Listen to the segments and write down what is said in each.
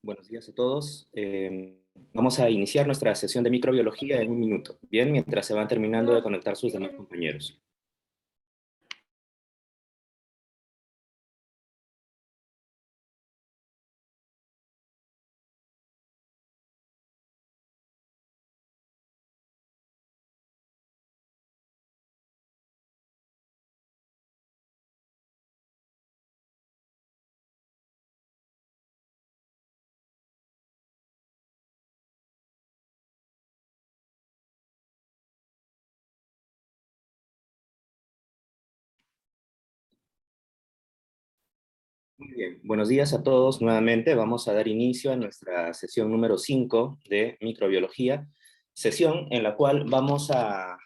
Buenos días a todos. Vamos a iniciar nuestra sesión de microbiología en un minuto, bien, mientras se van terminando de conectar sus demás compañeros. Muy bien, buenos días a todos nuevamente. Vamos a dar inicio a nuestra sesión número 5 de microbiología, sesión en la cual vamos a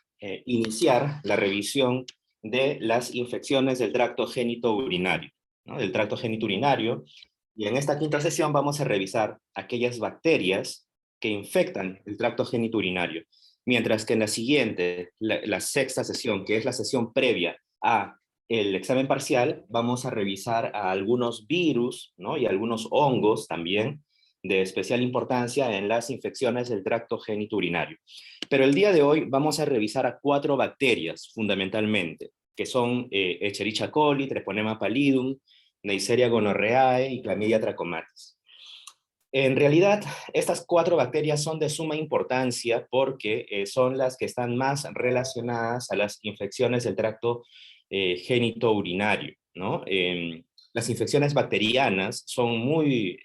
iniciar la revisión de las infecciones del tracto genitourinario, ¿no? Del tracto genitourinario. Y en esta quinta sesión vamos a revisar aquellas bacterias que infectan el tracto genitourinario. Mientras que en la siguiente, la sexta sesión, que es la sesión previa a el examen parcial, vamos a revisar a algunos virus, ¿no? Y algunos hongos también de especial importancia en las infecciones del tracto genitourinario. Pero el día de hoy vamos a revisar a 4 bacterias fundamentalmente, que son Escherichia coli, Treponema pallidum, Neisseria gonorrhoeae y Chlamydia trachomatis. En realidad, estas 4 bacterias son de suma importancia porque son las que están más relacionadas a las infecciones del tracto genitourinario, ¿no? Las infecciones bacterianas son muy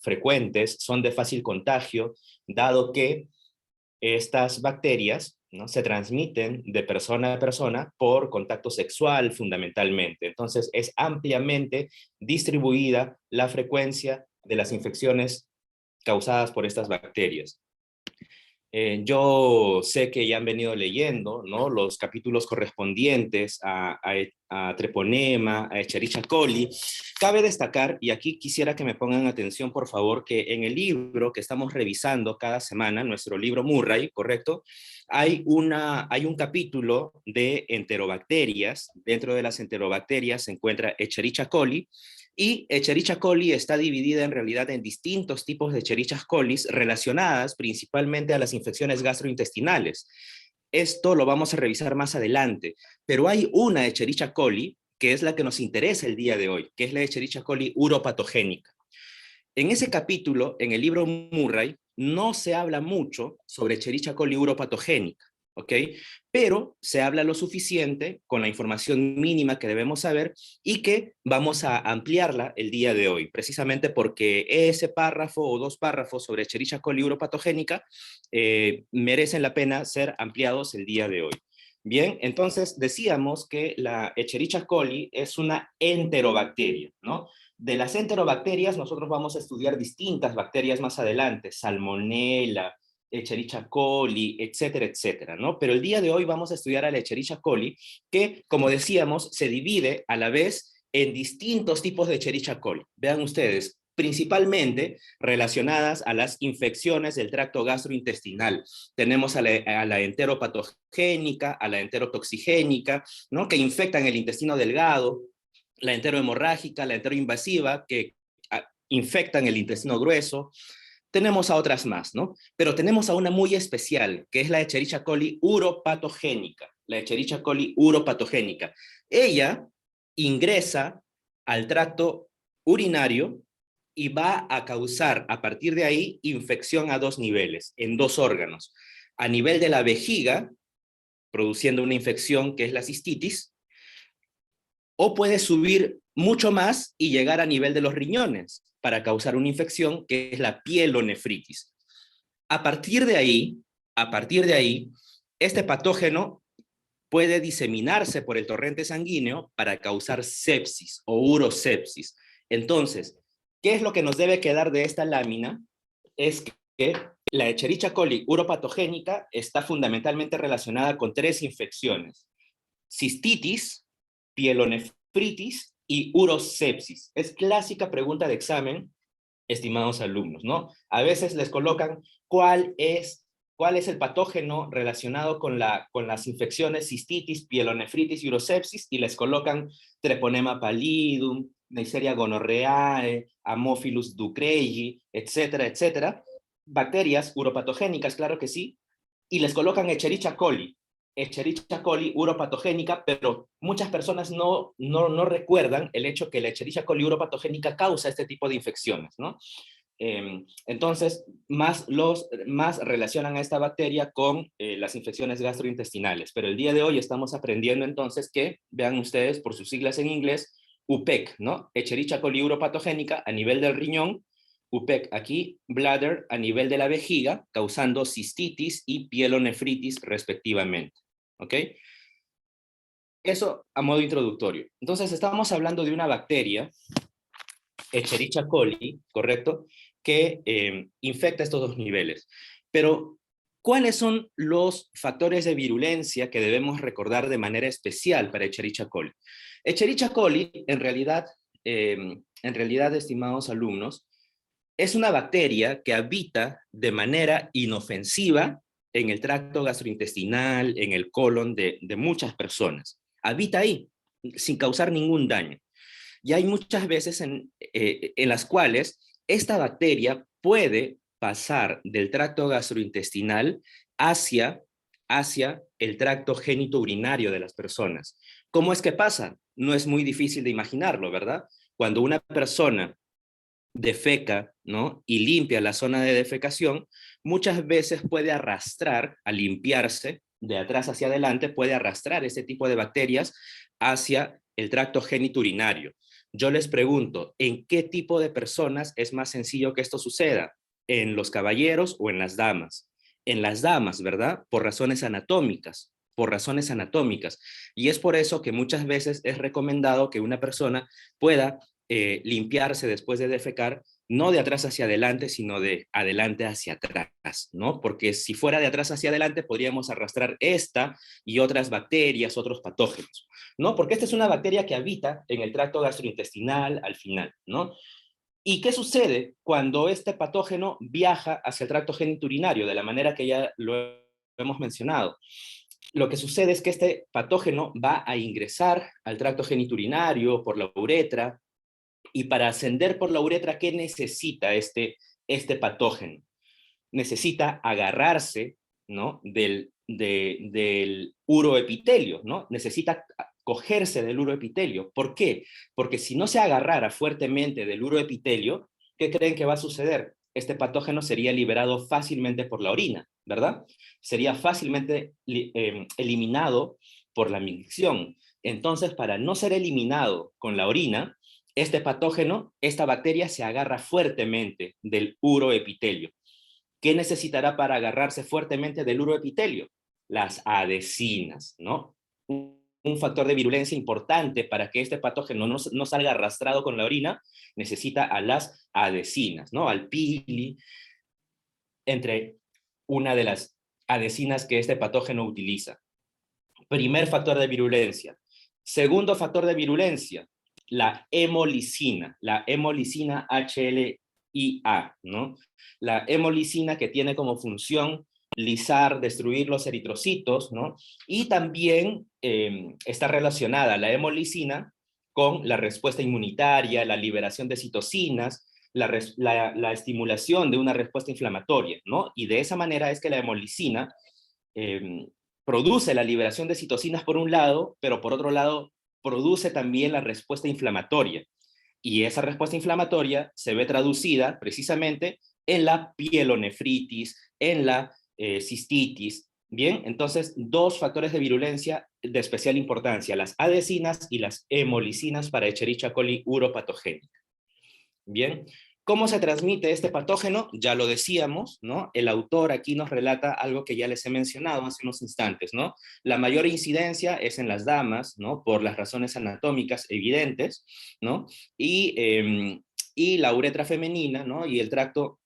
frecuentes, son de fácil contagio, dado que estas bacterias, ¿no?, se transmiten de persona a persona por contacto sexual fundamentalmente. Entonces es ampliamente distribuida la frecuencia de las infecciones causadas por estas bacterias. Yo sé que ya han venido leyendo, ¿no?, los capítulos correspondientes a Treponema, a Escherichia coli. Cabe destacar, y aquí quisiera que me pongan atención, por favor, que en el libro que estamos revisando cada semana, nuestro libro Murray, ¿correcto? Hay un capítulo de enterobacterias. Dentro de las enterobacterias se encuentra Escherichia coli, y Escherichia coli está dividida en realidad en distintos tipos de Escherichia coli relacionadas principalmente a las infecciones gastrointestinales. Esto lo vamos a revisar más adelante, pero hay una Escherichia coli que es la que nos interesa el día de hoy, que es la Escherichia coli uropatogénica. En ese capítulo, en el libro Murray, no se habla mucho sobre Escherichia coli uropatogénica, ¿ok? Pero se habla lo suficiente con la información mínima que debemos saber y que vamos a ampliarla el día de hoy, precisamente porque ese párrafo o 2 párrafos sobre Escherichia coli uropatogénica merecen la pena ser ampliados el día de hoy. Bien, entonces decíamos que la Escherichia coli es una enterobacteria, ¿no? De las enterobacterias nosotros vamos a estudiar distintas bacterias más adelante, Salmonella, Escherichia coli, etcétera, etcétera, ¿no? Pero el día de hoy vamos a estudiar a la Escherichia coli, que, como decíamos, se divide a la vez en distintos tipos de Escherichia coli. Vean ustedes, principalmente relacionadas a las infecciones del tracto gastrointestinal. Tenemos a la enteropatogénica, a la enterotoxigénica, ¿no?, que infectan el intestino delgado, la enterohemorrágica, la enteroinvasiva, que infectan el intestino grueso. Tenemos a otras más, ¿no? Pero tenemos a una muy especial, que es la Escherichia coli uropatogénica. La Escherichia coli uropatogénica. Ella ingresa al tracto urinario y va a causar, a partir de ahí, infección a 2 niveles, en 2 órganos. A nivel de la vejiga, produciendo una infección que es la cistitis, o puede subir mucho más y llegar a nivel de los riñones para causar una infección que es la pielonefritis. A partir de ahí, este patógeno puede diseminarse por el torrente sanguíneo para causar sepsis o urosepsis. Entonces, ¿qué es lo que nos debe quedar de esta lámina? Es que la Escherichia coli uropatogénica está fundamentalmente relacionada con 3 infecciones: cistitis, pielonefritis y urosepsis. Es clásica pregunta de examen, estimados alumnos, ¿no? A veces les colocan cuál es el patógeno relacionado con las infecciones cistitis, pielonefritis y urosepsis, y les colocan Treponema pallidum, Neisseria gonorrheae, Haemophilus ducreyi, etcétera, etcétera, bacterias uropatogénicas, claro que sí, y les colocan Escherichia coli uropatogénica, pero muchas personas no recuerdan el hecho que la Escherichia coli uropatogénica causa este tipo de infecciones, ¿no? Entonces, más relacionan a esta bacteria con las infecciones gastrointestinales. Pero el día de hoy estamos aprendiendo entonces que, vean ustedes por sus siglas en inglés, UPEC, ¿no? Escherichia coli uropatogénica a nivel del riñón, UPEC aquí, bladder a nivel de la vejiga, causando cistitis y pielonefritis respectivamente. ¿Ok? Eso a modo introductorio. Entonces, estamos hablando de una bacteria, Escherichia coli, ¿correcto? Que infecta estos dos niveles. Pero, ¿cuáles son los factores de virulencia que debemos recordar de manera especial para Escherichia coli? Escherichia coli, en realidad, estimados alumnos, es una bacteria que habita de manera inofensiva en el tracto gastrointestinal, en el colon de muchas personas. Habita ahí, sin causar ningún daño. Y hay muchas veces en las cuales esta bacteria puede pasar del tracto gastrointestinal hacia, hacia el tracto genitourinario de las personas. ¿Cómo es que pasa? No es muy difícil de imaginarlo, ¿verdad? Cuando una persona defeca, ¿no? Y limpia la zona de defecación, muchas veces puede arrastrar, al limpiarse de atrás hacia adelante, puede arrastrar ese tipo de bacterias hacia el tracto genitourinario. Yo les pregunto, ¿en qué tipo de personas es más sencillo que esto suceda? ¿En los caballeros o en las damas? En las damas, ¿verdad? Por razones anatómicas, por razones anatómicas. Y es por eso que muchas veces es recomendado que una persona pueda limpiarse después de defecar, no de atrás hacia adelante, sino de adelante hacia atrás, ¿no? Porque si fuera de atrás hacia adelante, podríamos arrastrar esta y otras bacterias, otros patógenos, ¿no? Porque esta es una bacteria que habita en el tracto gastrointestinal al final, ¿no? ¿Y qué sucede cuando este patógeno viaja hacia el tracto genitourinario, de la manera que ya lo hemos mencionado? Lo que sucede es que este patógeno va a ingresar al tracto genitourinario por la uretra, y para ascender por la uretra, ¿qué necesita este patógeno? Necesita agarrarse, ¿no? del uroepitelio, ¿no? Necesita cogerse del uroepitelio. ¿Por qué? Porque si no se agarrara fuertemente del uroepitelio, ¿qué creen que va a suceder? Este patógeno sería liberado fácilmente por la orina, ¿verdad? Sería fácilmente eliminado por la micción. Entonces, para no ser eliminado con la orina, este patógeno, esta bacteria se agarra fuertemente del uroepitelio. ¿Qué necesitará para agarrarse fuertemente del uroepitelio? Las adhesinas, ¿no? Un factor de virulencia importante para que este patógeno no salga arrastrado con la orina, necesita a las adhesinas, ¿no? Al pili, entre una de las adhesinas que este patógeno utiliza. Primer factor de virulencia. Segundo factor de virulencia, la hemolicina HLIA, ¿no? La hemolicina que tiene como función lisar, destruir los eritrocitos, ¿no? Y también está relacionada la hemolicina con la respuesta inmunitaria, la liberación de citocinas, la estimulación de una respuesta inflamatoria, ¿no? Y de esa manera es que la hemolicina eh, produce la liberación de citocinas por un lado, pero por otro lado produce también la respuesta inflamatoria. Y esa respuesta inflamatoria se ve traducida precisamente en la pielonefritis, en la cistitis. Bien, entonces dos factores de virulencia de especial importancia, las adhesinas y las hemolicinas para Escherichia coli uropatogénica. Bien, ¿cómo se transmite este patógeno? Ya lo decíamos, ¿no? El autor aquí nos relata algo que ya les he mencionado hace unos instantes, ¿no? La mayor incidencia es en las damas, ¿no? Por las razones anatómicas evidentes, ¿no? Y la uretra femenina, ¿no? Y el tracto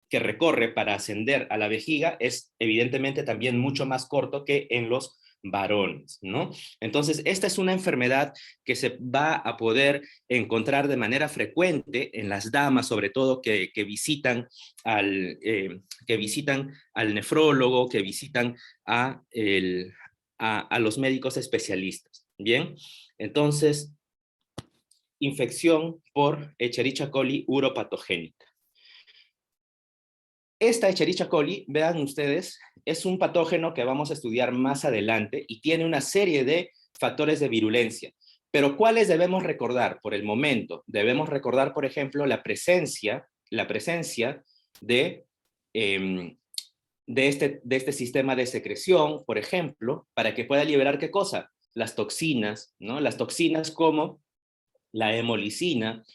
que recorre para ascender a la vejiga es evidentemente también mucho más corto que en los varones, ¿no? Entonces, esta es una enfermedad que se va a poder encontrar de manera frecuente en las damas, sobre todo que visitan al nefrólogo, que visitan a los médicos especialistas. Bien, entonces, infección por Escherichia coli uropatogénica. Esta Escherichia coli, vean ustedes, es un patógeno que vamos a estudiar más adelante y tiene una serie de factores de virulencia. Pero ¿cuáles debemos recordar por el momento? Debemos recordar, por ejemplo, la presencia de, eh, de este sistema de secreción, por ejemplo, para que pueda liberar ¿qué cosa? Las toxinas, ¿no? Las toxinas como la hemolicina.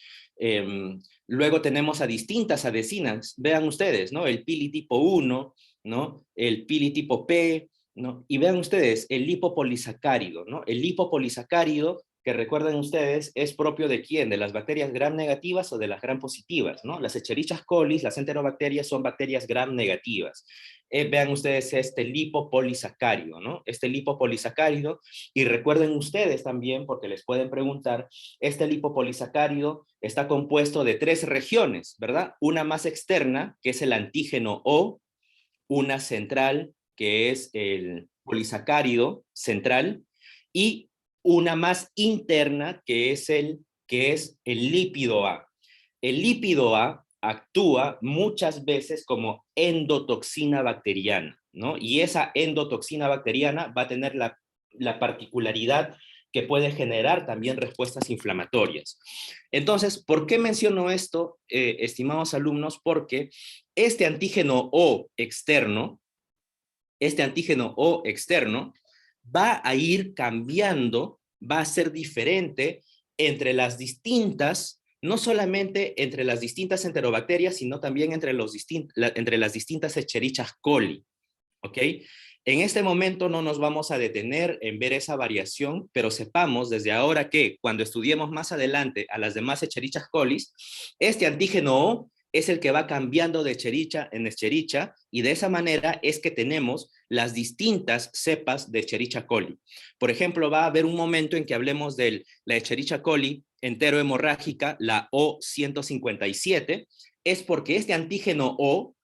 Luego tenemos a distintas adhesinas, vean ustedes, ¿no? El pili tipo 1, ¿no? El pili tipo P, ¿no? Y vean ustedes, el lipopolisacárido, ¿no? El lipopolisacárido, que recuerden ustedes, es propio de quién, de las bacterias gram negativas o de las gram positivas, ¿no? Las Escherichia coli, las enterobacterias son bacterias gram negativas. Vean ustedes este lipopolisacárido, ¿no? Este lipopolisacárido, y recuerden ustedes también, porque les pueden preguntar, este lipopolisacárido está compuesto de 3 regiones, ¿verdad? Una más externa, que es el antígeno O, una central, que es el polisacárido central, y una más interna, que es el lípido A. El lípido A actúa muchas veces como endotoxina bacteriana, ¿no? Y esa endotoxina bacteriana va a tener la particularidad que puede generar también respuestas inflamatorias. Entonces, ¿por qué menciono esto, estimados alumnos? Porque este antígeno O externo, va a ir cambiando, va a ser diferente entre las distintas, no solamente entre las distintas enterobacterias, sino también entre las distintas Escherichia coli, ¿ok? En este momento no nos vamos a detener en ver esa variación, pero sepamos desde ahora que cuando estudiemos más adelante a las demás Escherichia coli, este antígeno O es el que va cambiando de Escherichia en Escherichia, y de esa manera es que tenemos las distintas cepas de Escherichia coli. Por ejemplo, va a haber un momento en que hablemos de la Escherichia coli enterohemorrágica, la O157, es porque este antígeno O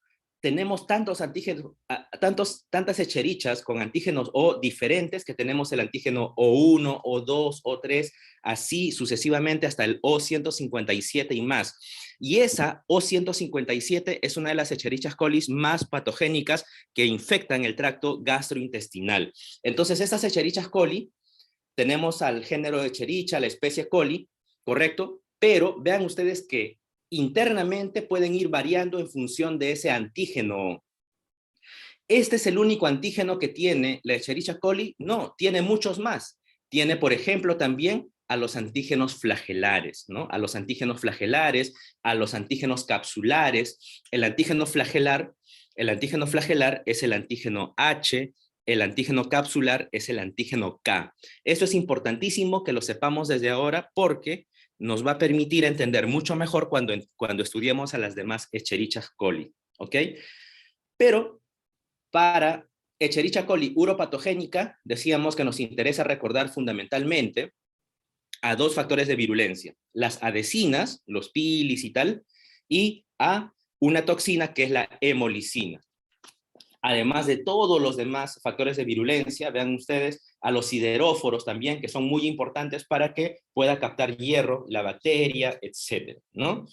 tenemos tantos antígenos, tantas echerichas con antígenos O diferentes, que tenemos el antígeno O1, O2, O3, así sucesivamente hasta el O157 y más. Y esa O157 es una de las Escherichia coli más patogénicas que infectan el tracto gastrointestinal. Entonces, estas Escherichia coli, tenemos al género de Escherichia, la especie coli, ¿correcto? Pero vean ustedes que internamente pueden ir variando en función de ese antígeno. ¿Este es el único antígeno que tiene la Escherichia coli? No, tiene muchos más. Tiene, por ejemplo, también a los antígenos flagelares, ¿no? A los antígenos flagelares, a los antígenos capsulares. El antígeno flagelar es el antígeno H, el antígeno capsular es el antígeno K. Esto es importantísimo que lo sepamos desde ahora, porque nos va a permitir entender mucho mejor cuando estudiemos a las demás Escherichia coli, ¿ok? Pero para Escherichia coli uropatogénica, decíamos que nos interesa recordar fundamentalmente a 2 factores de virulencia: las adhesinas, los pilis y tal, y a una toxina que es la hemolicina. Además de todos los demás factores de virulencia, vean ustedes a los sideróforos también, que son muy importantes para que pueda captar hierro, la bacteria, etcétera, ¿no?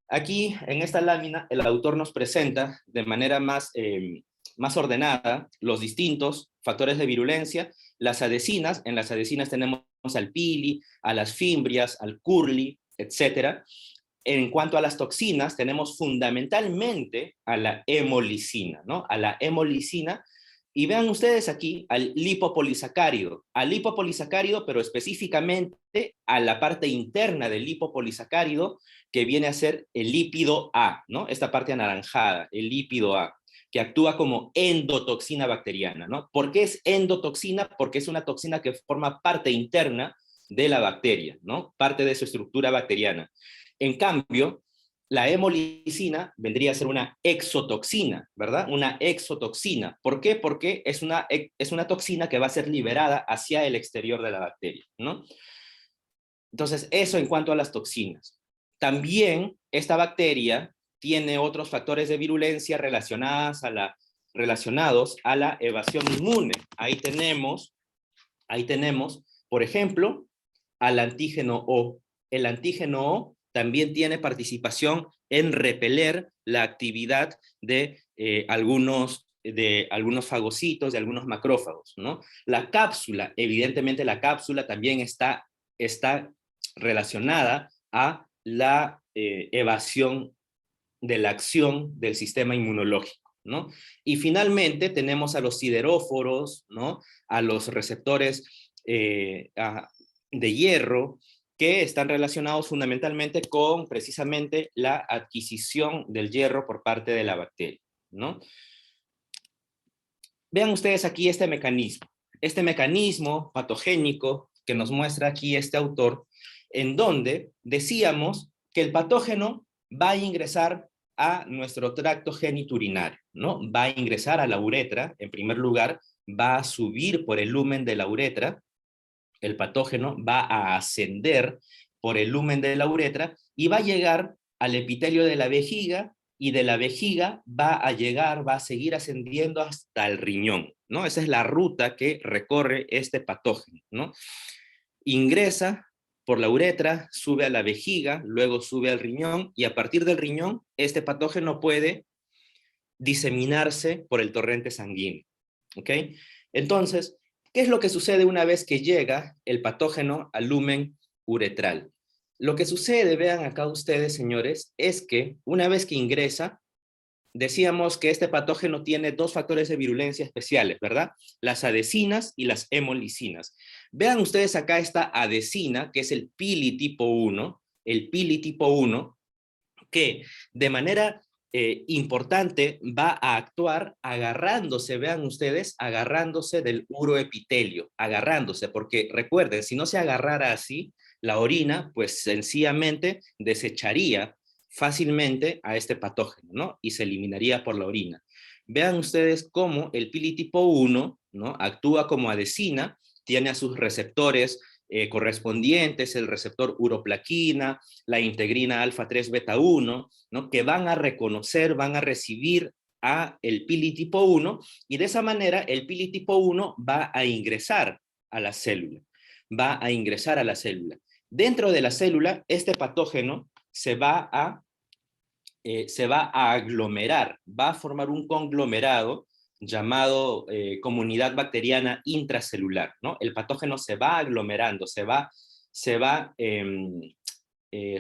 Aquí, en esta lámina, el autor nos presenta de manera más ordenada los distintos factores de virulencia. Las adhesinas, en las adhesinas tenemos al pili, a las fimbrias, al curli, etcétera. En cuanto a las toxinas, tenemos fundamentalmente a la hemolicina, ¿no? A la hemolicina. Y vean ustedes aquí al lipopolisacárido, pero específicamente a la parte interna del lipopolisacárido, que viene a ser el lípido A, ¿no? Esta parte anaranjada, el lípido A, que actúa como endotoxina bacteriana, ¿no? ¿Por qué es endotoxina? Porque es una toxina que forma parte interna de la bacteria, ¿no? Parte de su estructura bacteriana. En cambio, la hemolicina vendría a ser una exotoxina, ¿verdad? Una exotoxina. ¿Por qué? Porque es una toxina que va a ser liberada hacia el exterior de la bacteria, ¿no? Entonces, eso en cuanto a las toxinas. También esta bacteria tiene otros factores de virulencia relacionados a la evasión inmune. Ahí tenemos Ahí tenemos, por ejemplo, al antígeno O. El antígeno O también tiene participación en repeler la actividad de algunos fagocitos, de algunos macrófagos, ¿no? La cápsula, evidentemente la cápsula también está relacionada a la evasión de la acción del sistema inmunológico, ¿no? Y finalmente tenemos a los sideróforos, ¿no? A los receptores de hierro, que están relacionados fundamentalmente con precisamente la adquisición del hierro por parte de la bacteria, ¿no? Vean ustedes aquí este mecanismo patogénico que nos muestra aquí este autor, en donde decíamos que el patógeno va a ingresar a nuestro tracto genitourinario, ¿no? Va a ingresar a la uretra, en primer lugar, va a subir por el lumen de la uretra, el patógeno va a ascender por el lumen de la uretra y va a llegar al epitelio de la vejiga, y de la vejiga va a seguir ascendiendo hasta el riñón, ¿no? Esa es la ruta que recorre este patógeno, ¿no? Ingresa por la uretra, sube a la vejiga, luego sube al riñón, y a partir del riñón, este patógeno puede diseminarse por el torrente sanguíneo, ¿ok? Entonces, ¿qué es lo que sucede una vez que llega el patógeno al lumen uretral? Lo que sucede, vean acá ustedes, señores, es que una vez que ingresa, decíamos que este patógeno tiene dos factores de virulencia especiales, ¿verdad? Las adhesinas y las hemolisinas. Vean ustedes acá esta adhesina, que es el pili tipo 1, que de manera importante va a actuar agarrándose, vean ustedes, agarrándose del uroepitelio, agarrándose, porque recuerden, si no se agarrara así, la orina, pues sencillamente desecharía fácilmente a este patógeno, ¿no? Y se eliminaría por la orina. Vean ustedes cómo el pili tipo 1, ¿no? Actúa como adhesina, tiene a sus receptores correspondientes, el receptor uroplaquina, la integrina alfa 3 beta 1, ¿no? Que van a reconocer, van a recibir a el pili tipo 1, y de esa manera el pili tipo 1 va a ingresar a la célula, Dentro de la célula, este patógeno se va a aglomerar, va a formar un conglomerado llamado comunidad bacteriana intracelular, ¿no? El patógeno se va aglomerando, se va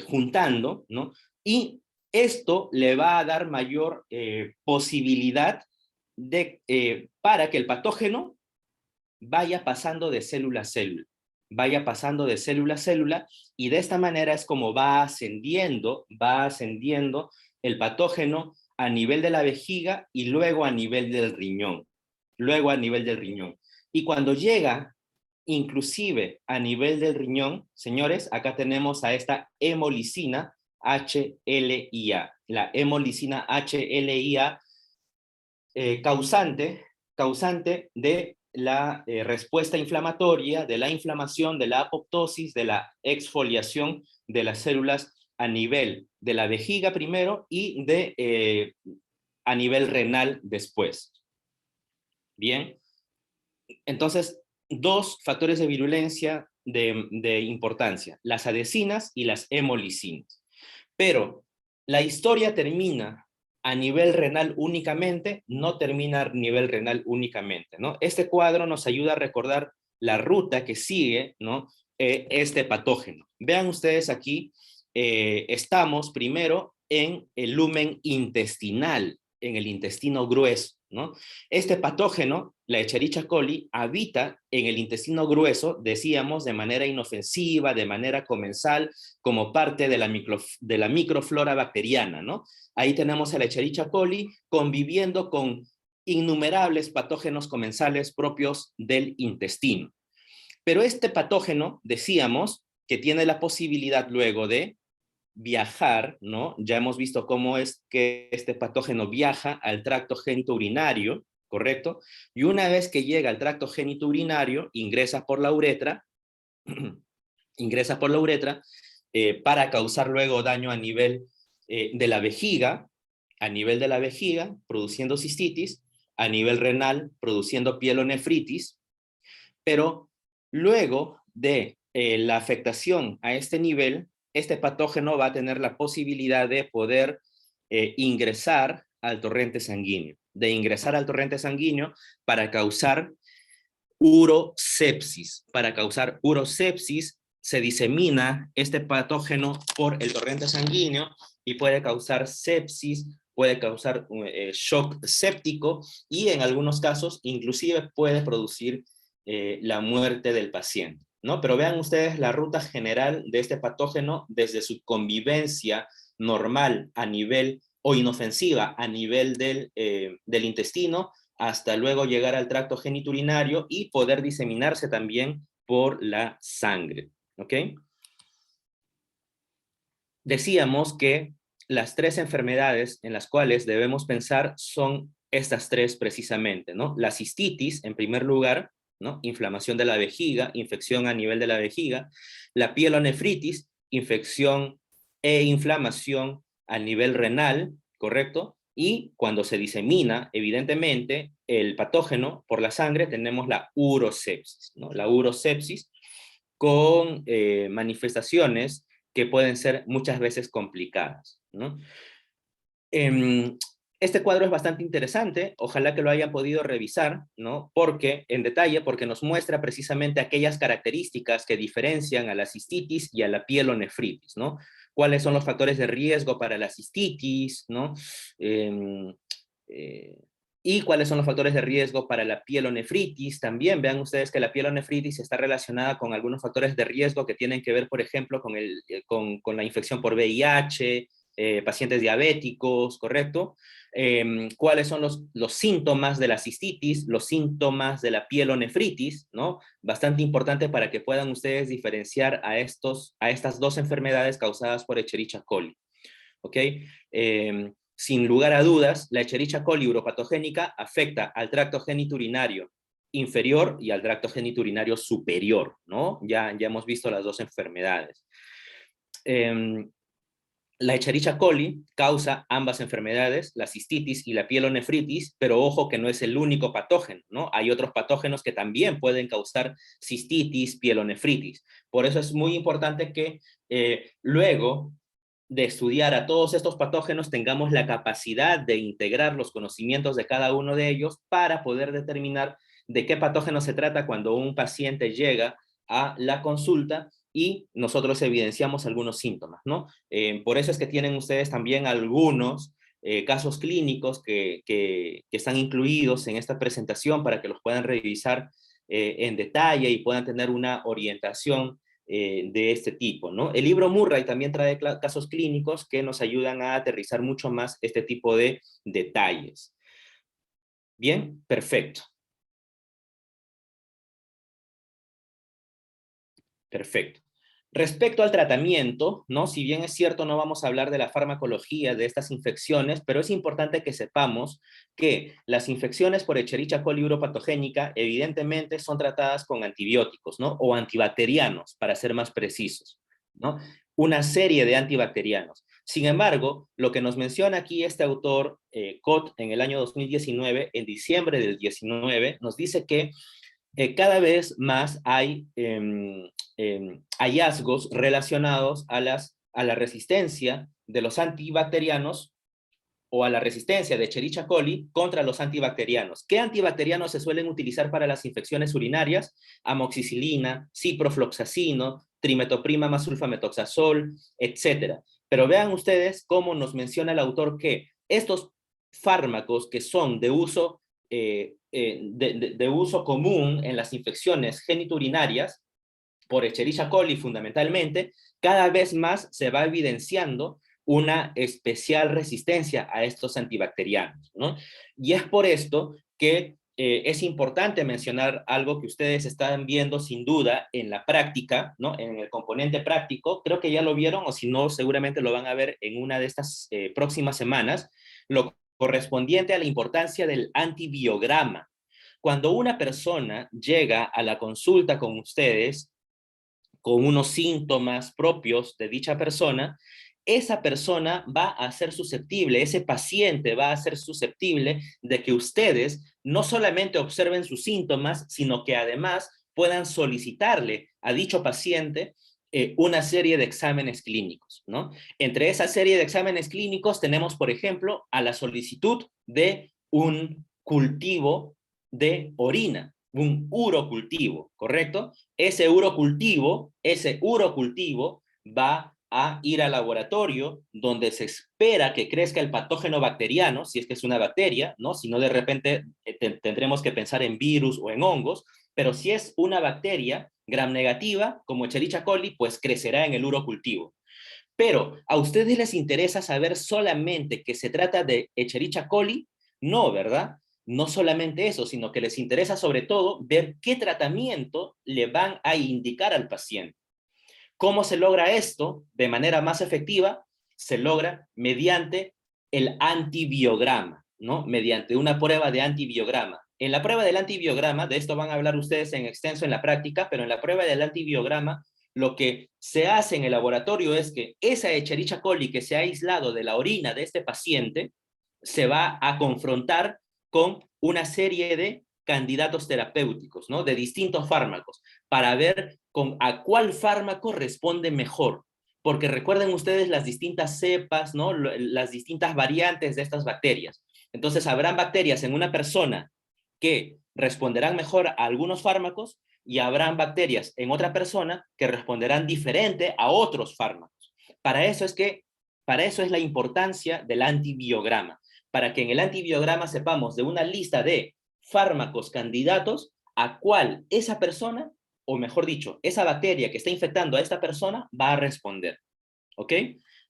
juntando, ¿no? Y esto le va a dar mayor posibilidad para que el patógeno vaya pasando de célula a célula, y de esta manera es como va ascendiendo el patógeno a nivel de la vejiga y luego a nivel del riñón, Y cuando llega inclusive a nivel del riñón, señores, acá tenemos a esta hemolicina HLIA, la hemolicina HLIA causante de la respuesta inflamatoria, de la inflamación, de la apoptosis, de la exfoliación de las células a nivel de la vejiga primero y a nivel renal después. Bien, entonces, dos factores de virulencia de importancia, las adhesinas y las hemolisinas. Pero la historia termina a nivel renal únicamente, no termina a nivel renal únicamente, ¿no? Este cuadro nos ayuda a recordar la ruta que sigue, ¿no? Este patógeno. Vean ustedes aquí, estamos primero en el lumen intestinal, en el intestino grueso, ¿no? Este patógeno, la Escherichia coli, habita en el intestino grueso, decíamos, de manera inofensiva, de manera comensal, como parte de la microflora bacteriana, ¿no? Ahí tenemos a la Escherichia coli conviviendo con innumerables patógenos comensales propios del intestino. Pero este patógeno, decíamos, que tiene la posibilidad luego de viajar, ¿no? Ya hemos visto cómo es que este patógeno viaja al tracto genitourinario, ¿correcto? Y una vez que llega al tracto genitourinario, ingresa por la uretra, para causar luego daño a nivel de la vejiga, produciendo cistitis, a nivel renal, produciendo pielonefritis, pero Luego de la afectación a este nivel, este patógeno va a tener la posibilidad de poder ingresar al torrente sanguíneo, para causar urosepsis. Para causar urosepsis se disemina este patógeno por el torrente sanguíneo y puede causar sepsis, puede causar shock séptico y en algunos casos inclusive puede producir la muerte del paciente, ¿no? Pero vean ustedes la ruta general de este patógeno desde su convivencia normal a nivel o inofensiva a nivel del intestino hasta luego llegar al tracto genitourinario y poder diseminarse también por la sangre, ¿ok? Decíamos que las tres enfermedades en las cuales debemos pensar son estas tres precisamente, ¿no? La cistitis, en primer lugar, ¿no? Inflamación de la vejiga, infección a nivel de la vejiga, la pielonefritis, infección e inflamación a nivel renal, ¿correcto? Y cuando se disemina, evidentemente, el patógeno por la sangre, tenemos la urosepsis, ¿no? La urosepsis con manifestaciones que pueden ser muchas veces complicadas, ¿no? Este cuadro es bastante interesante, ojalá que lo hayan podido revisar, ¿no? Porque, en detalle, porque nos muestra precisamente aquellas características que diferencian a la cistitis y a la pielonefritis, ¿no? ¿Cuáles son los factores de riesgo para la cistitis, ¿no? Eh, eh, y cuáles son los factores de riesgo para la pielonefritis. También vean ustedes que la pielonefritis está relacionada con algunos factores de riesgo que tienen que ver, por ejemplo, con la infección por VIH, pacientes diabéticos, ¿correcto? ¿Cuáles son los síntomas de la cistitis, los síntomas de la pielonefritis, ¿no? Bastante importante para que puedan ustedes diferenciar a estas dos enfermedades causadas por Escherichia coli, ¿ok? Sin lugar a dudas, la Escherichia coli uropatogénica afecta al tracto genitourinario inferior y al tracto genitourinario superior, ¿no? Ya hemos visto las dos enfermedades. La Escherichia coli causa ambas enfermedades, la cistitis y la pielonefritis, pero ojo que no es el único patógeno, ¿no? Hay otros patógenos que también pueden causar cistitis, pielonefritis. Por eso es muy importante que luego de estudiar a todos estos patógenos tengamos la capacidad de integrar los conocimientos de cada uno de ellos para poder determinar de qué patógeno se trata cuando un paciente llega a la consulta y nosotros evidenciamos algunos síntomas, ¿no? Por eso es que tienen ustedes también algunos casos clínicos que están incluidos en esta presentación para que los puedan revisar en detalle y puedan tener una orientación de este tipo, ¿no? El libro Murray también trae casos clínicos que nos ayudan a aterrizar mucho más este tipo de detalles. Bien, perfecto. Perfecto. Respecto al tratamiento, ¿no? Si bien es cierto, no vamos a hablar de la farmacología de estas infecciones, pero es importante que sepamos que las infecciones por Escherichia coli uropatogénica evidentemente son tratadas con antibióticos, ¿no? O antibacterianos, para ser más precisos, ¿no? Una serie de antibacterianos. Sin embargo, lo que nos menciona aquí este autor, Cott, en el año 2019, en diciembre del 19, nos dice que cada vez más hay hallazgos relacionados a la resistencia de los antibacterianos o a la resistencia de Escherichia coli contra los antibacterianos. ¿Qué antibacterianos se suelen utilizar para las infecciones urinarias? Amoxicilina, ciprofloxacino, trimetoprima más sulfametoxazol, etc. Pero vean ustedes cómo nos menciona el autor que estos fármacos que son de uso de uso común en las infecciones genitourinarias, por Escherichia coli fundamentalmente, cada vez más se va evidenciando una especial resistencia a estos antibacterianos, ¿no? Y es por esto que es importante mencionar algo que ustedes están viendo sin duda en la práctica, ¿no? En el componente práctico, creo que ya lo vieron o si no, seguramente lo van a ver en una de estas próximas semanas, lo correspondiente a la importancia del antibiograma. Cuando una persona llega a la consulta con ustedes con unos síntomas propios de dicha persona, esa persona va a ser susceptible, ese paciente va a ser susceptible de que ustedes no solamente observen sus síntomas, sino que además puedan solicitarle a dicho paciente una serie de exámenes clínicos, ¿no? Entre esa serie de exámenes clínicos tenemos, por ejemplo, a la solicitud de un cultivo de orina, un urocultivo, ¿correcto? Ese urocultivo va a ir al laboratorio donde se espera que crezca el patógeno bacteriano, si es que es una bacteria, ¿no? Si no, de repente tendremos que pensar en virus o en hongos, pero si es una bacteria gram negativa, como Escherichia coli, pues crecerá en el urocultivo. Pero, ¿a ustedes les interesa saber solamente que se trata de Escherichia coli? No, ¿verdad? No solamente eso, sino que les interesa sobre todo ver qué tratamiento le van a indicar al paciente. ¿Cómo se logra esto de manera más efectiva? Se logra mediante el antibiograma, ¿no? Mediante una prueba de antibiograma. En la prueba del antibiograma, de esto van a hablar ustedes en extenso en la práctica, pero en la prueba del antibiograma, lo que se hace en el laboratorio es que esa Escherichia coli que se ha aislado de la orina de este paciente se va a confrontar con una serie de candidatos terapéuticos, ¿no? De distintos fármacos, para ver a cuál fármaco responde mejor. Porque recuerden ustedes las distintas cepas, ¿no? Las distintas variantes de estas bacterias. Entonces, habrán bacterias en una persona que responderán mejor a algunos fármacos y habrán bacterias en otra persona que responderán diferente a otros fármacos. Para eso es la importancia del antibiograma, para que en el antibiograma sepamos de una lista de fármacos candidatos a cuál esa persona, o mejor dicho, esa bacteria que está infectando a esta persona va a responder. ¿Ok?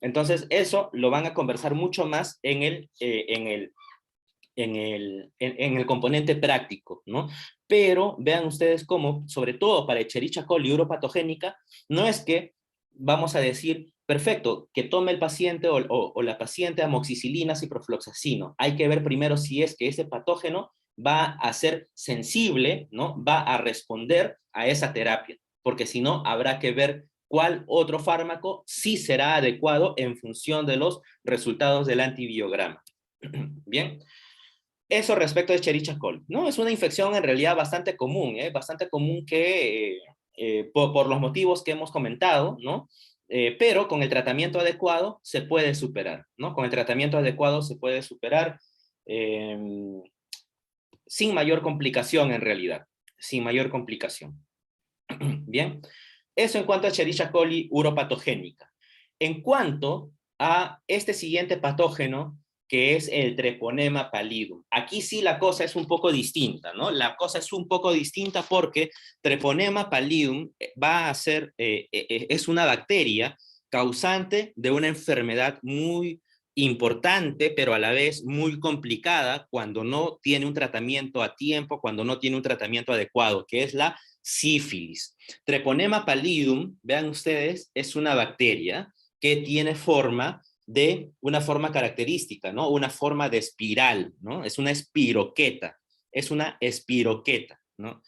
Entonces, eso lo van a conversar mucho más en el componente práctico, ¿no? Pero vean ustedes cómo, sobre todo para Escherichia coli uropatogénica, no es que vamos a decir, perfecto, que tome el paciente o la paciente amoxicilina, ciprofloxacino. Hay que ver primero si es que ese patógeno va a ser sensible, ¿no? Va a responder a esa terapia, porque si no, habrá que ver cuál otro fármaco sí será adecuado en función de los resultados del antibiograma. Bien. Eso respecto de Escherichia coli, ¿no? Es una infección en realidad bastante común, ¿eh? Bastante común que, por los motivos que hemos comentado, ¿no? Pero con el tratamiento adecuado se puede superar, ¿no? Con el tratamiento adecuado se puede superar eh, sin mayor complicación en realidad, sin mayor complicación. Bien, eso en cuanto a Escherichia coli uropatogénica. En cuanto a este siguiente patógeno, que es el Treponema pallidum. Aquí sí la cosa es un poco distinta, ¿no? La cosa es un poco distinta porque Treponema pallidum va a ser, es una bacteria causante de una enfermedad muy importante, pero a la vez muy complicada cuando no tiene un tratamiento a tiempo, cuando no tiene un tratamiento adecuado, que es la sífilis. Treponema pallidum, vean ustedes, es una bacteria que tiene una forma característica, ¿no? Una forma de espiral, ¿no? Es una espiroqueta, ¿no?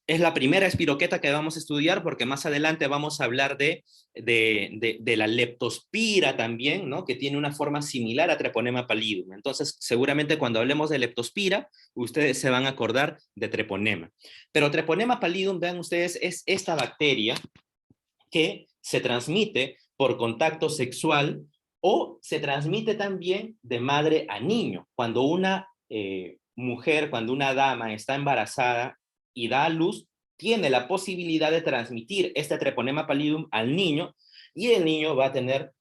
Es la primera espiroqueta que vamos a estudiar porque más adelante vamos a hablar de la leptospira también, ¿no? Que tiene una forma similar a Treponema pallidum. Entonces, seguramente cuando hablemos de leptospira, ustedes se van a acordar de Treponema. Pero Treponema pallidum, vean ustedes, es esta bacteria que se transmite por contacto sexual o se transmite también de madre a niño. Cuando una mujer, cuando una dama está embarazada y da a luz, tiene la posibilidad de transmitir este Treponema pallidum al niño y el niño va a tener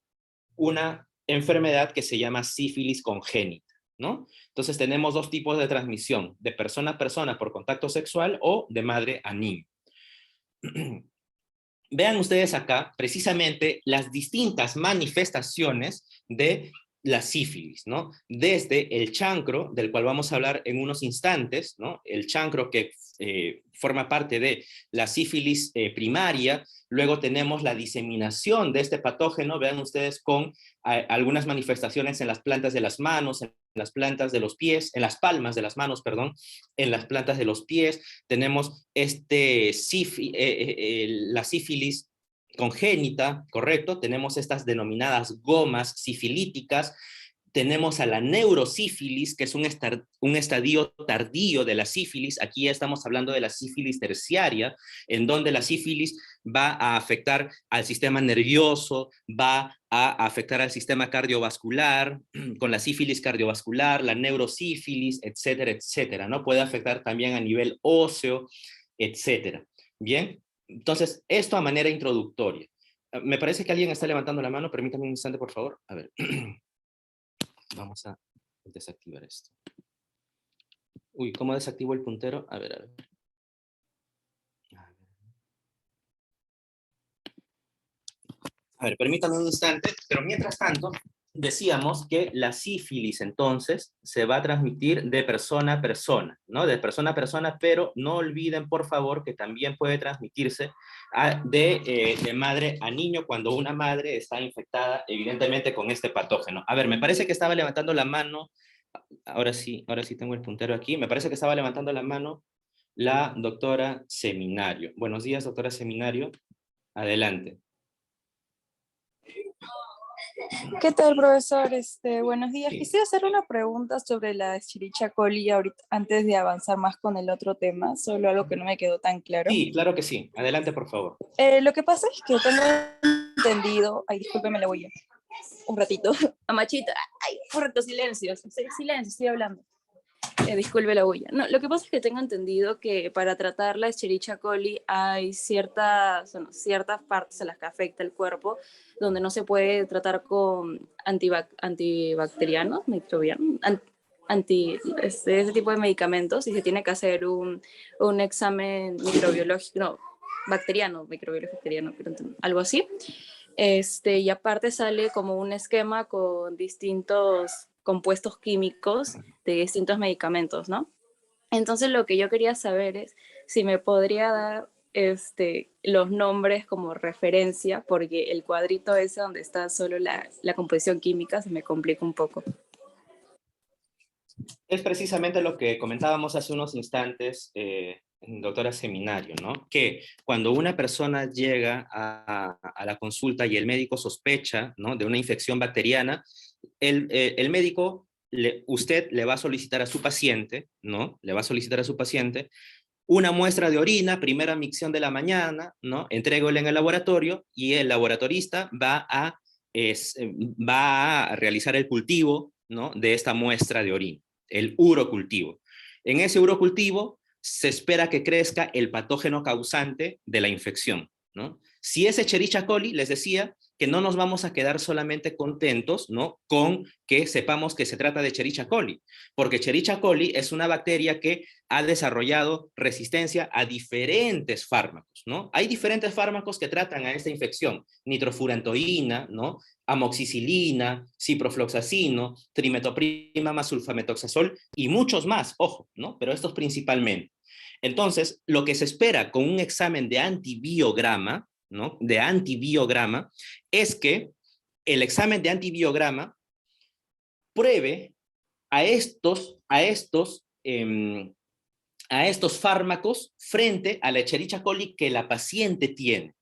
una enfermedad que se llama sífilis congénita, ¿no? Entonces tenemos dos tipos de transmisión, de persona a persona por contacto sexual o de madre a niño. Vean ustedes acá precisamente las distintas manifestaciones de la sífilis, ¿no? Desde el chancro, del cual vamos a hablar en unos instantes, ¿no? El chancro que forma parte de la sífilis primaria. Luego tenemos la diseminación de este patógeno, vean ustedes con algunas manifestaciones en las plantas de las manos, en las plantas de los pies, en las palmas de las manos, perdón, en las plantas de los pies. Tenemos la sífilis congénita, correcto, tenemos estas denominadas gomas sifilíticas, tenemos a la neurosífilis, que es un estadio tardío de la sífilis. Aquí ya estamos hablando de la sífilis terciaria, en donde la sífilis va a afectar al sistema nervioso, va a afectar al sistema cardiovascular, con la sífilis cardiovascular, la neurosífilis, etcétera, etcétera, ¿no? Puede afectar también a nivel óseo, etcétera. Bien, entonces, esto a manera introductoria. Me parece que alguien está levantando la mano, permítame un instante, por favor. A ver. Vamos a desactivar esto. Uy, ¿cómo desactivo el puntero? A ver, a ver. A ver, permítame un instante, pero mientras tanto, decíamos que la sífilis entonces se va a transmitir de persona a persona, ¿no? De persona a persona, pero no olviden, por favor, que también puede transmitirse de madre a niño cuando una madre está infectada, evidentemente, con este patógeno. A ver, me parece que estaba levantando la mano, ahora sí tengo el puntero aquí, me parece que estaba levantando la mano la doctora Seminario. Buenos días, doctora Seminario. Adelante. ¿Qué tal, profesor? Buenos días. Sí. Quisiera hacer una pregunta sobre la Escherichia coli ahorita, antes de avanzar más con el otro tema, solo algo que no me quedó tan claro. Sí, claro que sí. Adelante, por favor. Lo que pasa es que tengo entendido, ay, discúlpeme la huella, un ratito, Amachita, ay, un rato, silencio, silencio, estoy hablando. Disculpe la huella. No, lo que pasa es que tengo entendido que para tratar la Escherichia coli hay ciertas partes a las que afecta el cuerpo donde no se puede tratar con antibacterianos, microbianos, ese tipo de medicamentos, y se tiene que hacer un examen microbiológico, no, microbiológico bacteriano, algo así. Y aparte sale como un esquema con distintos compuestos químicos de distintos medicamentos, ¿no? Entonces lo que yo quería saber es si me podría dar los nombres como referencia, porque el cuadrito ese donde está solo la composición química se me complica un poco. Es precisamente lo que comentábamos hace unos instantes, doctora Seminario, ¿no? Que cuando una persona llega a la consulta y el médico sospecha, ¿no?, de una infección bacteriana, el médico, usted le va a solicitar a su paciente, ¿no? Le va a solicitar a su paciente una muestra de orina, primera micción de la mañana, ¿no? Entrégole en el laboratorio y el laboratorista va a realizar el cultivo, ¿no?, de esta muestra de orina, el urocultivo. En ese urocultivo se espera que crezca el patógeno causante de la infección, ¿no? Si es Escherichia coli, les decía que no nos vamos a quedar solamente contentos, ¿no?, con que sepamos que se trata de Escherichia coli, porque Escherichia coli es una bacteria que ha desarrollado resistencia a diferentes fármacos, ¿no? Hay diferentes fármacos que tratan a esta infección: nitrofurantoína, ¿no?, amoxicilina, ciprofloxacino, trimetoprima más sulfametoxazol y muchos más, ojo, ¿no? Pero estos principalmente. Entonces, lo que se espera con un examen de antibiograma, ¿no?, de antibiograma, es que el examen de antibiograma pruebe a estos fármacos frente a la Escherichia coli que la paciente tiene.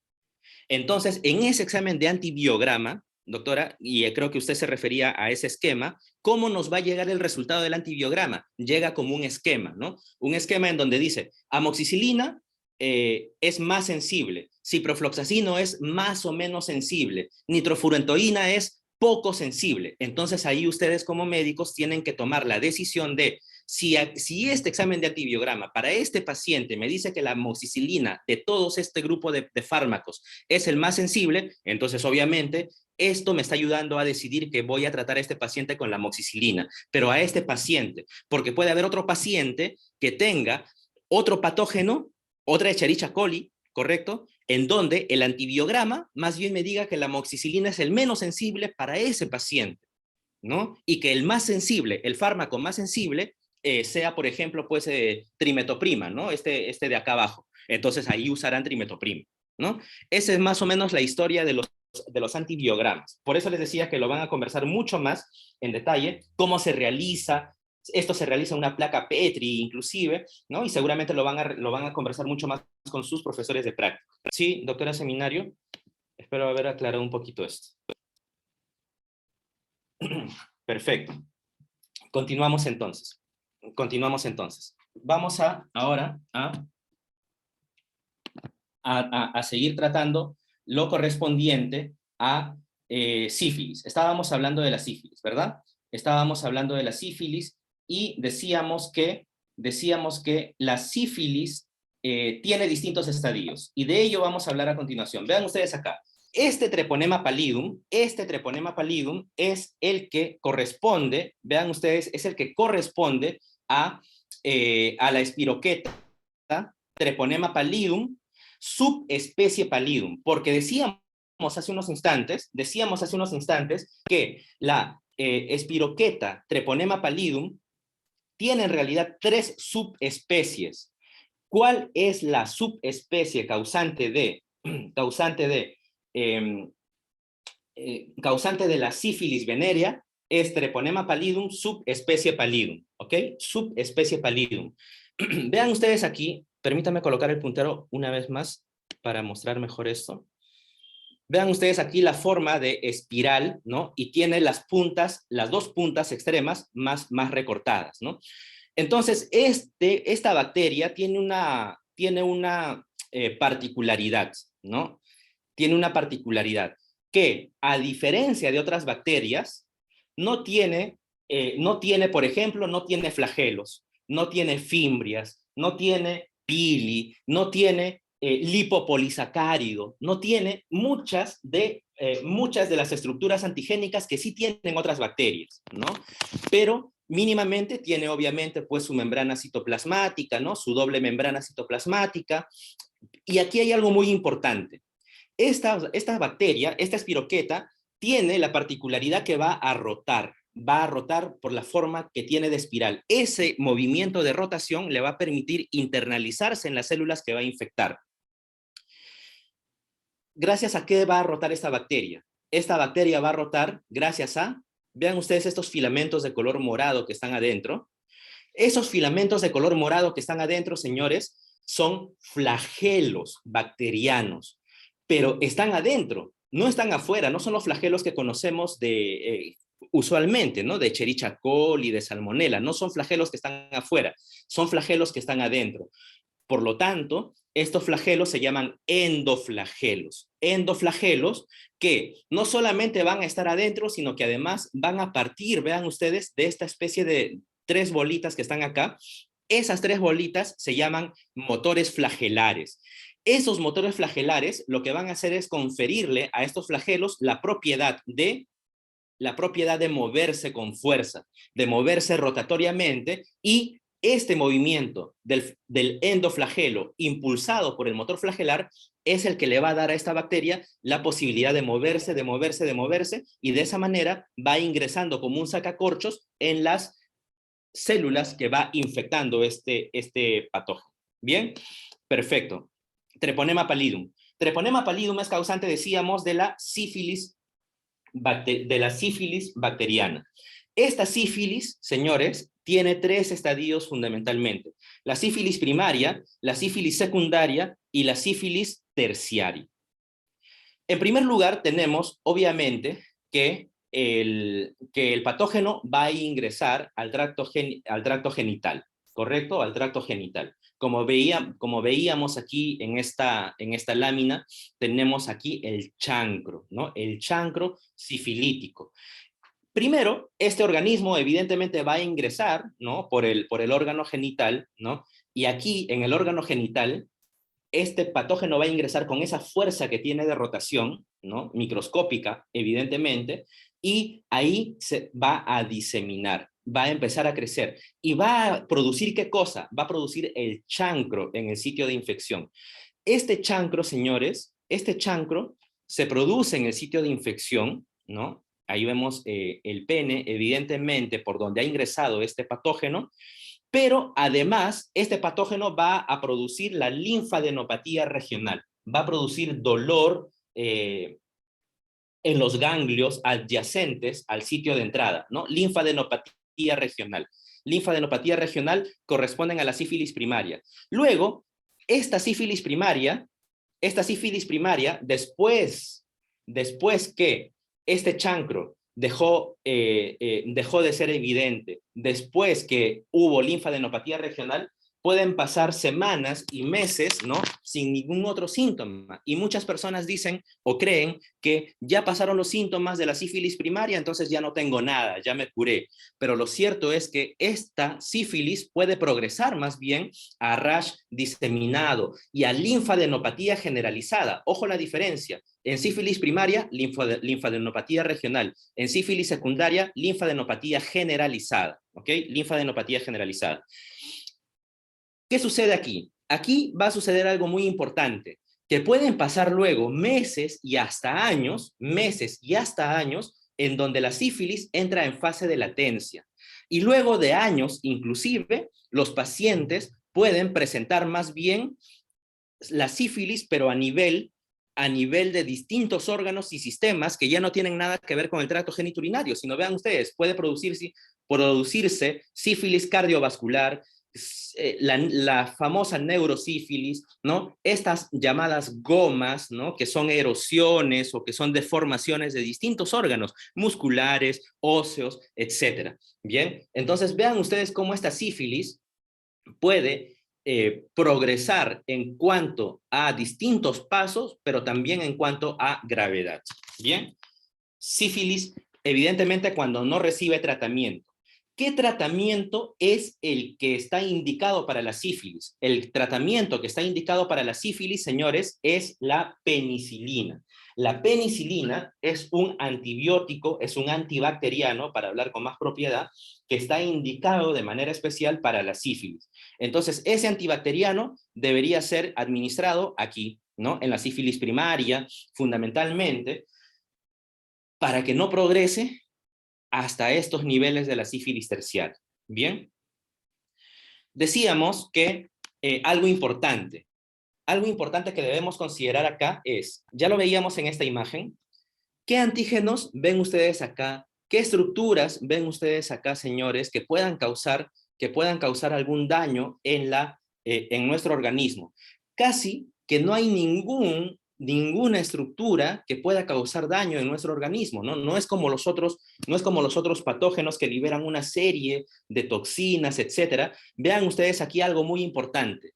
Entonces, en ese examen de antibiograma, doctora, y creo que usted se refería a ese esquema, ¿cómo nos va a llegar el resultado del antibiograma? Llega como un esquema, ¿no? Un esquema en donde dice, amoxicilina es más sensible, ciprofloxacino es más o menos sensible, nitrofurantoína es poco sensible. Entonces ahí ustedes como médicos tienen que tomar la decisión de si este examen de antibiograma para este paciente me dice que la amoxicilina de todos este grupo de fármacos es el más sensible, entonces obviamente esto me está ayudando a decidir que voy a tratar a este paciente con la amoxicilina, pero a este paciente, porque puede haber otro paciente que tenga otro patógeno, otra Escherichia coli, ¿correcto?, en donde el antibiograma más bien me diga que la amoxicilina es el menos sensible para ese paciente, ¿no? Y que el más sensible, el fármaco más sensible, sea, por ejemplo, pues trimetoprima, ¿no? Este de acá abajo. Entonces ahí usarán trimetoprima, ¿no? Esa es más o menos la historia de los antibiogramas. Por eso les decía que lo van a conversar mucho más en detalle, cómo se realiza. Esto se realiza en una placa Petri inclusive, ¿no? Y seguramente lo van a conversar mucho más con sus profesores de práctica. Sí, doctora Seminario, espero haber aclarado un poquito esto. Perfecto. Continuamos entonces. Vamos ahora a seguir tratando lo correspondiente a sífilis. Estábamos hablando de la sífilis, ¿verdad? Estábamos hablando de la sífilis y decíamos que la sífilis tiene distintos estadios, y de ello vamos a hablar a continuación. Vean ustedes acá. Este treponema pallidum es el que corresponde, vean ustedes, es el que corresponde a la espiroqueta, treponema pallidum, subespecie pallidum, porque decíamos hace unos instantes que la espiroqueta treponema pallidum tiene en realidad 3 subespecies. ¿Cuál es la subespecie causante de la sífilis venérea? Es treponema pallidum, subespecie pallidum, ¿ok? Subespecie pallidum. Vean ustedes aquí, permítanme colocar el puntero una vez más para mostrar mejor esto. Vean ustedes aquí la forma de espiral, ¿no? Y tiene las dos puntas extremas más recortadas, ¿no? Entonces, esta bacteria tiene una particularidad, ¿no? Tiene una particularidad que, a diferencia de otras bacterias, no tiene, por ejemplo, no tiene flagelos, no tiene fimbrias, no tiene pili, no tiene lipopolisacárido, no tiene muchas de las estructuras antigénicas que sí tienen otras bacterias, ¿no? Pero mínimamente tiene obviamente pues su membrana citoplasmática, ¿no? Su doble membrana citoplasmática. Y aquí hay algo muy importante. Esta bacteria, esta espiroqueta, tiene la particularidad que va a rotar por la forma que tiene de espiral. Ese movimiento de rotación le va a permitir internalizarse en las células que va a infectar. ¿Gracias a qué va a rotar esta bacteria? Esta bacteria va a rotar gracias a, vean ustedes estos filamentos de color morado que están adentro. Esos filamentos de color morado que están adentro, señores, son flagelos bacterianos, pero están adentro, no están afuera, no son los flagelos que conocemos usualmente, ¿no? De Escherichia coli, de Salmonella, no son flagelos que están afuera, son flagelos que están adentro. Por lo tanto, estos flagelos se llaman endoflagelos. Endoflagelos que no solamente van a estar adentro, sino que además van a partir, vean ustedes, de esta especie de 3 bolitas que están acá. Esas 3 bolitas se llaman motores flagelares. Esos motores flagelares lo que van a hacer es conferirle a estos flagelos la propiedad de moverse con fuerza, de moverse rotatoriamente, y este movimiento del endoflagelo impulsado por el motor flagelar es el que le va a dar a esta bacteria la posibilidad de moverse, y de esa manera va ingresando como un sacacorchos en las células que va infectando este patógeno. ¿Bien? Perfecto. Treponema pallidum. Treponema pallidum es causante, decíamos, de la sífilis bacteriana. Esta sífilis, señores, tiene 3 estadios fundamentalmente: la sífilis primaria, la sífilis secundaria y la sífilis terciaria. En primer lugar, tenemos, obviamente, que el patógeno va a ingresar al tracto genital, ¿correcto? Al tracto genital. Como veíamos aquí en esta lámina, tenemos aquí el chancro, ¿no? El chancro sifilítico. Primero, este organismo evidentemente va a ingresar, ¿no? por el órgano genital, ¿no? Y aquí, en el órgano genital, este patógeno va a ingresar con esa fuerza que tiene de rotación, ¿no? Microscópica, evidentemente, y ahí se va a diseminar, va a empezar a crecer, y va a producir, ¿qué cosa? Va a producir el chancro en el sitio de infección. Este chancro, señores, se produce en el sitio de infección, ¿no? Ahí vemos el pene, evidentemente, por donde ha ingresado este patógeno, pero además este patógeno va a producir la linfadenopatía regional, va a producir dolor en los ganglios adyacentes al sitio de entrada, ¿no? Linfadenopatía regional. Linfadenopatía regional corresponden a la sífilis primaria. Luego, esta sífilis primaria, después que este chancro dejó de ser evidente. Después que hubo linfadenopatía regional, pueden pasar semanas y meses, ¿no?, sin ningún otro síntoma. Y muchas personas dicen o creen que ya pasaron los síntomas de la sífilis primaria, entonces ya no tengo nada, ya me curé. Pero lo cierto es que esta sífilis puede progresar más bien a rash diseminado y a linfadenopatía generalizada. Ojo la diferencia. En sífilis primaria, linfadenopatía regional. En sífilis secundaria, linfadenopatía generalizada. ¿Ok? Linfadenopatía generalizada. ¿Qué sucede aquí? Aquí va a suceder algo muy importante, que pueden pasar luego meses y hasta años, en donde la sífilis entra en fase de latencia. Y luego de años, inclusive, los pacientes pueden presentar más bien la sífilis, pero a nivel de distintos órganos y sistemas que ya no tienen nada que ver con el tracto genitourinario, sino vean ustedes, puede producirse sífilis cardiovascular, la famosa neurosífilis, ¿no? Estas llamadas gomas, ¿no?, que son erosiones o que son deformaciones de distintos órganos, musculares, óseos, etcétera. Bien, entonces vean ustedes cómo esta sífilis puede progresar en cuanto a distintos pasos, pero también en cuanto a gravedad. Bien, sífilis, evidentemente cuando no recibe tratamiento. ¿Qué tratamiento es el que está indicado para la sífilis? El tratamiento que está indicado para la sífilis, señores, es la penicilina. La penicilina es un antibiótico, es un antibacteriano, para hablar con más propiedad, que está indicado de manera especial para la sífilis. Entonces, ese antibacteriano debería ser administrado aquí, ¿no?, en la sífilis primaria, fundamentalmente, para que no progrese hasta estos niveles de la sífilis terciaria. Bien, decíamos que algo importante que debemos considerar acá es, ya lo veíamos en esta imagen, ¿qué antígenos ven ustedes acá? ¿Qué estructuras ven ustedes acá, señores, que puedan causar algún daño en nuestro organismo? Casi que no hay ninguna estructura que pueda causar daño en nuestro organismo, ¿no? No es como los otros patógenos que liberan una serie de toxinas, etcétera. Vean ustedes aquí algo muy importante.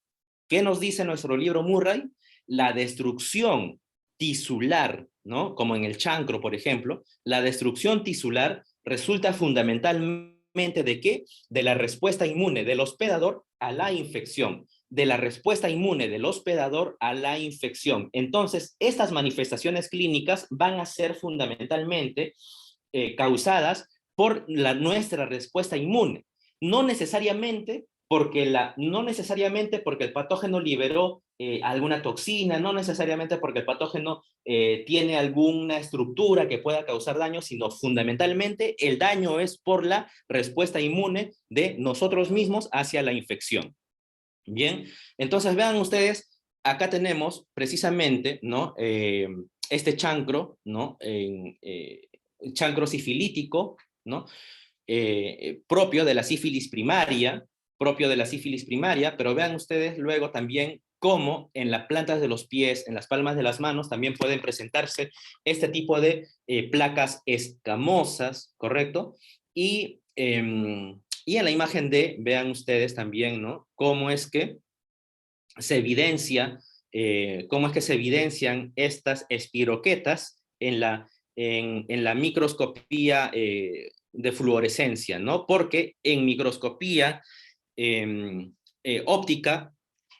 ¿Qué nos dice nuestro libro Murray? La destrucción tisular, ¿no?, como en el chancro, por ejemplo, la destrucción tisular resulta fundamentalmente ¿de qué? De la respuesta inmune del hospedador a la infección. De la respuesta inmune del hospedador a la infección. Entonces, estas manifestaciones clínicas van a ser fundamentalmente causadas por nuestra respuesta inmune. No necesariamente porque el patógeno liberó alguna toxina, no necesariamente porque el patógeno tiene alguna estructura que pueda causar daño, sino fundamentalmente el daño es por la respuesta inmune de nosotros mismos hacia la infección. Bien, entonces vean ustedes, acá tenemos precisamente, ¿no?, este chancro, ¿no?, chancro sifilítico, ¿no?, propio de la sífilis primaria, pero vean ustedes luego también cómo en las plantas de los pies, en las palmas de las manos, también pueden presentarse este tipo de placas escamosas, ¿correcto? Y en la imagen D, vean ustedes también, ¿no?, cómo es que se evidencian estas espiroquetas en la microscopía de fluorescencia, ¿no? Porque en microscopía óptica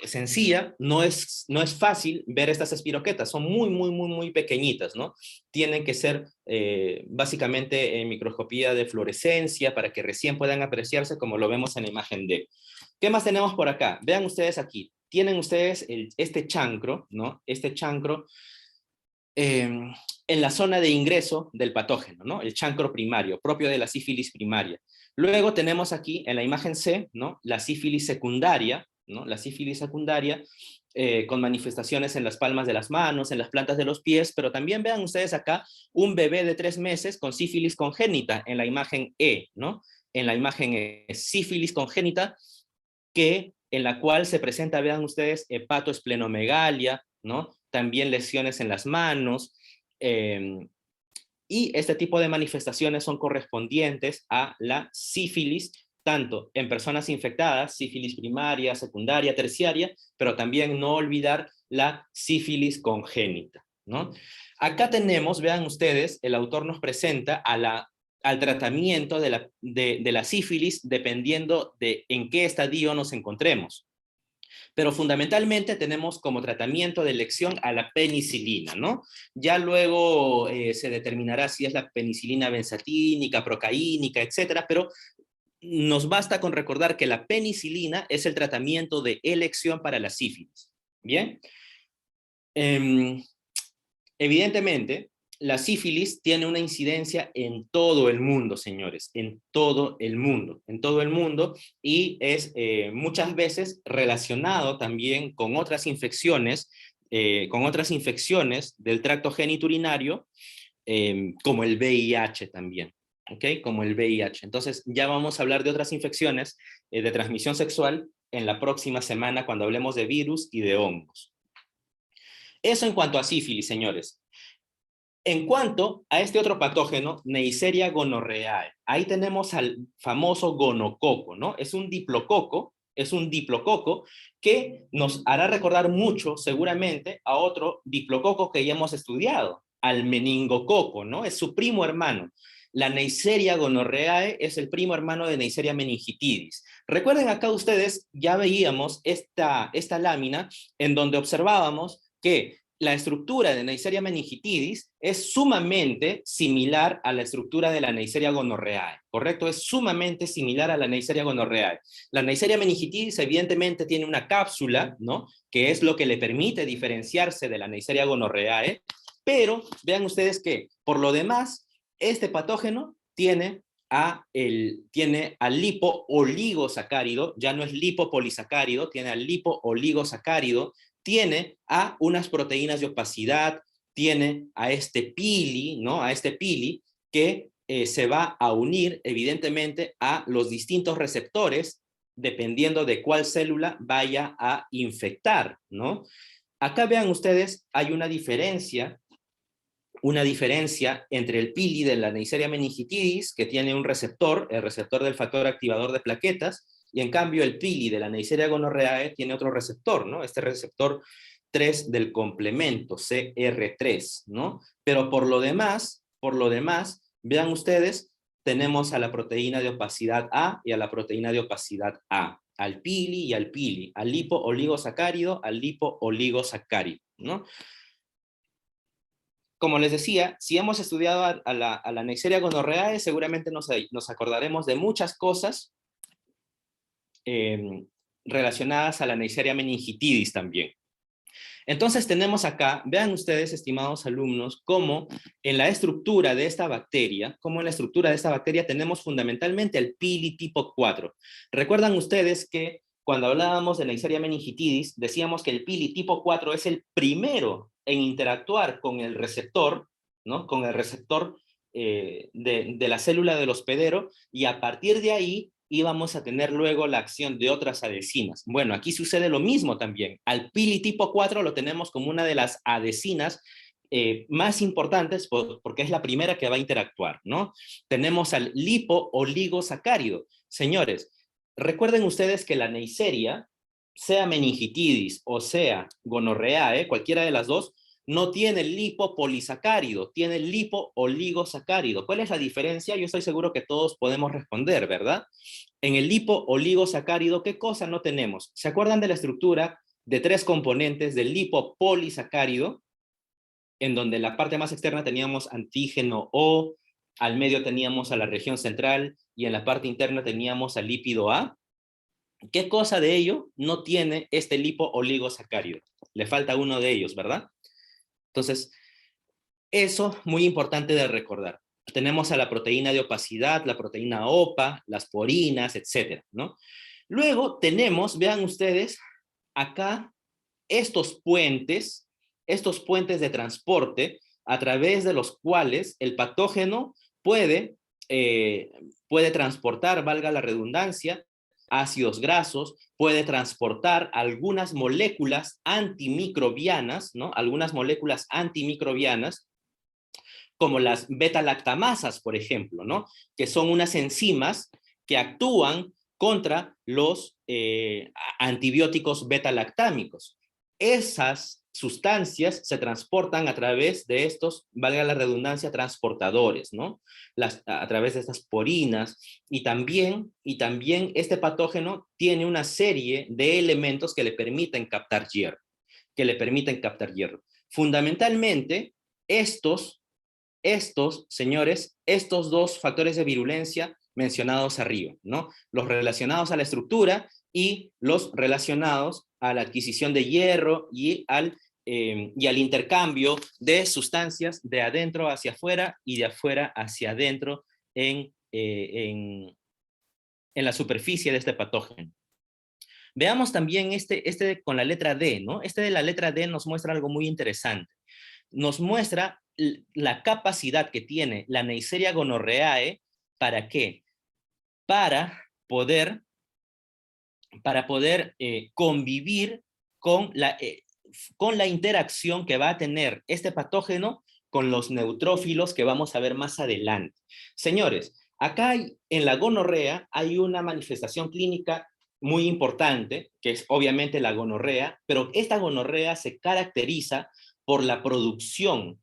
sencilla no es fácil ver estas espiroquetas, son muy pequeñitas, ¿no? Tienen que ser básicamente en microscopía de fluorescencia para que recién puedan apreciarse como lo vemos en la imagen D. ¿Qué más tenemos por acá? Vean ustedes aquí, tienen ustedes este chancro, ¿no? Este chancro en la zona de ingreso del patógeno, ¿no? El chancro primario, propio de la sífilis primaria. Luego tenemos aquí en la imagen C, ¿no?, la sífilis secundaria, ¿no? La sífilis secundaria con manifestaciones en las palmas de las manos, en las plantas de los pies, pero también vean ustedes acá un bebé de 3 meses con sífilis congénita en la imagen E, ¿no? En la imagen E, sífilis congénita, en la cual se presenta, vean ustedes, hepatoesplenomegalia, ¿no? También lesiones en las manos, Y este tipo de manifestaciones son correspondientes a la sífilis, tanto en personas infectadas, sífilis primaria, secundaria, terciaria, pero también no olvidar la sífilis congénita, ¿no? Acá tenemos, vean ustedes, el autor nos presenta al tratamiento de la sífilis dependiendo de en qué estadio nos encontremos. Pero fundamentalmente tenemos como tratamiento de elección a la penicilina, ¿no? Ya luego se determinará si es la penicilina benzatínica, procaínica, etcétera, pero nos basta con recordar que la penicilina es el tratamiento de elección para la sífilis. Bien. Evidentemente, la sífilis tiene una incidencia en todo el mundo, señores, en todo el mundo, y es muchas veces relacionado también con otras infecciones del tracto genitourinario, como el VIH también. ¿Ok? Como el VIH. Entonces, ya vamos a hablar de otras infecciones de transmisión sexual en la próxima semana cuando hablemos de virus y de hongos. Eso en cuanto a sífilis, señores. En cuanto a este otro patógeno, Neisseria gonorrhoeae, ahí tenemos al famoso gonococo, ¿no? Es un diplococo que nos hará recordar mucho, seguramente, a otro diplococo que ya hemos estudiado, al meningococo, ¿no? Es su primo hermano. La Neisseria gonorrhoeae es el primo hermano de Neisseria meningitidis. Recuerden acá ustedes, ya veíamos esta lámina en donde observábamos que la estructura de Neisseria meningitidis es sumamente similar a la estructura de la Neisseria gonorrhoeae, ¿correcto? Es sumamente similar a la Neisseria gonorrhoeae. La Neisseria meningitidis evidentemente tiene una cápsula, ¿no? Que es lo que le permite diferenciarse de la Neisseria gonorrhoeae, pero vean ustedes que, por lo demás, este patógeno tiene al lipo-oligosacárido, ya no es lipopolisacárido, tiene al lipo-oligosacárido, tiene a unas proteínas de opacidad, tiene a este pili, ¿no? A este pili que se va a unir evidentemente a los distintos receptores dependiendo de cuál célula vaya a infectar, ¿no? Acá vean ustedes, hay una diferencia entre el pili de la Neisseria meningitidis, que tiene un receptor, el receptor del factor activador de plaquetas, y en cambio el pili de la Neisseria gonorrhoeae tiene otro receptor, ¿no? Este receptor 3 del complemento, CR3, ¿no? Pero por lo demás, vean ustedes, tenemos a la proteína de opacidad A y a la proteína de opacidad A, al pili y al pili, al lipo-oligosacárido, al lipo-oligosacárido, ¿no? Como les decía, si hemos estudiado a la Neisseria gonorrhoeae, seguramente nos acordaremos de muchas cosas relacionadas a la Neisseria meningitidis también. Entonces tenemos acá, vean ustedes, estimados alumnos, cómo en la estructura de esta bacteria, tenemos fundamentalmente el pili tipo 4. Recuerdan ustedes que cuando hablábamos de Neisseria meningitidis, decíamos que el pili tipo 4 es el primero en interactuar con el receptor, ¿no? Con el receptor de la célula del hospedero, y a partir de ahí íbamos a tener luego la acción de otras adhesinas. Bueno, aquí sucede lo mismo también. Al pili tipo 4 lo tenemos como una de las adhesinas más importantes porque es la primera que va a interactuar, ¿no? Tenemos al lipo-oligosacárido. Señores, recuerden ustedes que la Neisseria, sea meningitidis o sea gonorrhoeae, cualquiera de las dos, no tiene lipopolisacárido, tiene lipo-oligosacárido. ¿Cuál es la diferencia? Yo estoy seguro que todos podemos responder, ¿verdad? En el lipo-oligosacárido, ¿qué cosa no tenemos? ¿Se acuerdan de la estructura de 3 componentes del lipopolisacárido? En donde en la parte más externa teníamos antígeno O, al medio teníamos a la región central y en la parte interna teníamos al lípido A. ¿Qué cosa de ello no tiene este lipo-oligosacárido? Le falta uno de ellos, ¿verdad? Entonces, eso muy importante de recordar. Tenemos a la proteína de opacidad, la proteína OPA, las porinas, etcétera, ¿no? Luego tenemos, vean ustedes, acá estos puentes de transporte a través de los cuales el patógeno puede transportar, valga la redundancia, ácidos grasos, puede transportar algunas moléculas antimicrobianas, ¿no? Algunas moléculas antimicrobianas, como las beta-lactamasas, por ejemplo, ¿no? Que son unas enzimas que actúan contra los antibióticos beta-lactámicos. Esas sustancias se transportan a través de estos, valga la redundancia, transportadores, ¿no? A través de estas porinas, y también este patógeno tiene una serie de elementos que le permiten captar hierro, Fundamentalmente, señores, estos dos factores de virulencia mencionados arriba, ¿no? Los relacionados a la estructura y los relacionados a la adquisición de hierro y al intercambio de sustancias de adentro hacia afuera y de afuera hacia adentro en la superficie de este patógeno. Veamos también este con la letra D, ¿no? Este de la letra D nos muestra algo muy interesante. Nos muestra la capacidad que tiene la Neisseria gonorrhoeae, ¿para qué? Para poder convivir con la interacción que va a tener este patógeno con los neutrófilos que vamos a ver más adelante. Señores, acá en la gonorrea hay una manifestación clínica muy importante, que es obviamente la gonorrea, pero esta gonorrea se caracteriza por la producción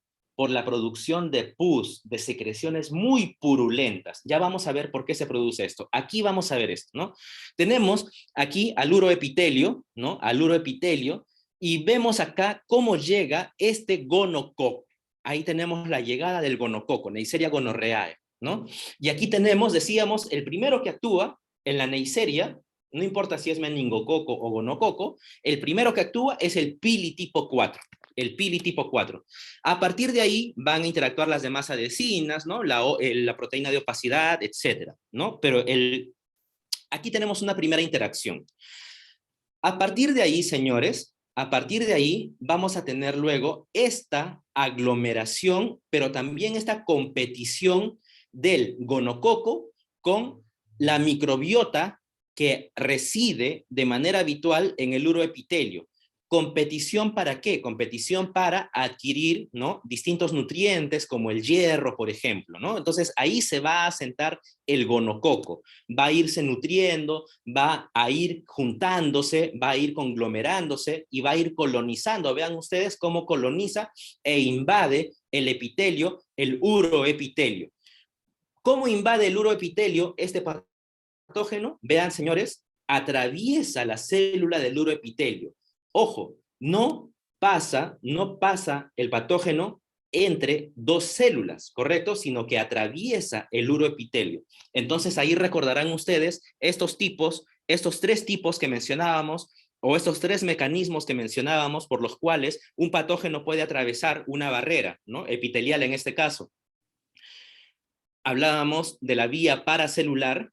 de pus, de secreciones muy purulentas. Ya vamos a ver por qué se produce esto. Aquí vamos a ver esto, ¿no? Tenemos aquí al uroepitelio, ¿no? Al uroepitelio, y vemos acá cómo llega este gonococo. Ahí tenemos la llegada del gonococo, Neisseria gonorrhoeae, ¿no? Y aquí tenemos, decíamos, el primero que actúa en la Neisseria, no importa si es meningococo o gonococo, el primero que actúa es el pili tipo 4. El pili tipo 4. A partir de ahí van a interactuar las demás adhesinas, ¿no? La proteína de opacidad, etcétera, ¿no? Pero aquí tenemos una primera interacción. A partir de ahí, señores, vamos a tener luego esta aglomeración, pero también esta competición del gonococo con la microbiota que reside de manera habitual en el uroepitelio. ¿Competición para qué? Competición para adquirir, ¿no? Distintos nutrientes como el hierro, por ejemplo, ¿no? Entonces ahí se va a asentar el gonococo, va a irse nutriendo, va a ir juntándose, va a ir conglomerándose y va a ir colonizando. Vean ustedes cómo coloniza e invade el epitelio, el uroepitelio. ¿Cómo invade el uroepitelio este patógeno? Vean, señores, atraviesa la célula del uroepitelio. Ojo, no pasa el patógeno entre dos células, ¿correcto? Sino que atraviesa el uroepitelio. Entonces ahí recordarán ustedes estos tres tipos que mencionábamos, o estos tres mecanismos que mencionábamos por los cuales un patógeno puede atravesar una barrera, ¿no? Epitelial en este caso. Hablábamos de la vía paracelular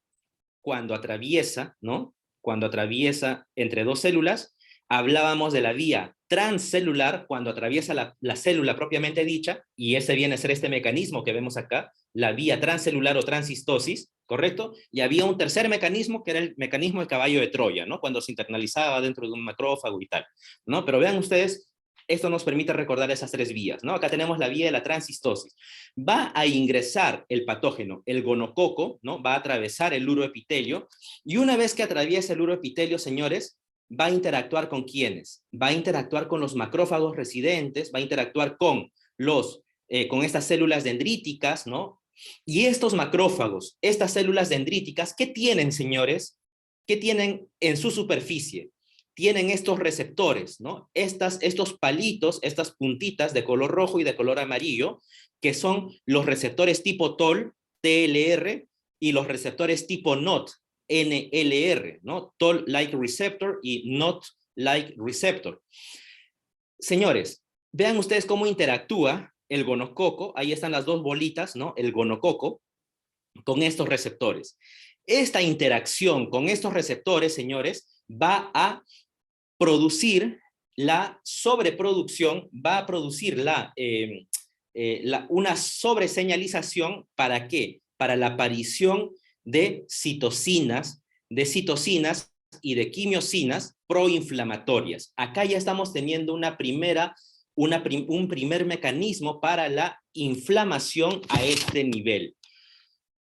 cuando atraviesa, ¿no? Cuando atraviesa entre dos células. Hablábamos de la vía transcelular cuando atraviesa la célula propiamente dicha, y ese viene a ser este mecanismo que vemos acá, la vía transcelular o transhistosis, ¿correcto? Y había un tercer mecanismo que era el mecanismo de caballo de Troya, ¿no? Cuando se internalizaba dentro de un macrófago y tal, ¿no? Pero vean ustedes, esto nos permite recordar esas tres vías, ¿no? Acá tenemos la vía de la transhistosis. Va a ingresar el patógeno, el gonococo, ¿no? Va a atravesar el uroepitelio, y una vez que atraviesa el uroepitelio, señores, va a interactuar con ¿quiénes? Va a interactuar con los macrófagos residentes, va a interactuar con estas células dendríticas, ¿no? Y estos macrófagos, estas células dendríticas, ¿qué tienen, señores? ¿Qué tienen en su superficie? Tienen estos receptores, ¿no? Estos palitos, estas puntitas de color rojo y de color amarillo, que son los receptores tipo TOL, TLR, y los receptores tipo NOT, NLR, ¿no? Toll-like receptor y not-like receptor. Señores, vean ustedes cómo interactúa el gonococo, ahí están las dos bolitas, ¿no? El gonococo con estos receptores. Esta interacción con estos receptores, señores, va a producir la sobreproducción, va a producir una sobreseñalización. ¿Para qué? Para la aparición de citocinas y de quimiosinas proinflamatorias. Acá ya estamos teniendo una primera un primer mecanismo para la inflamación a este nivel.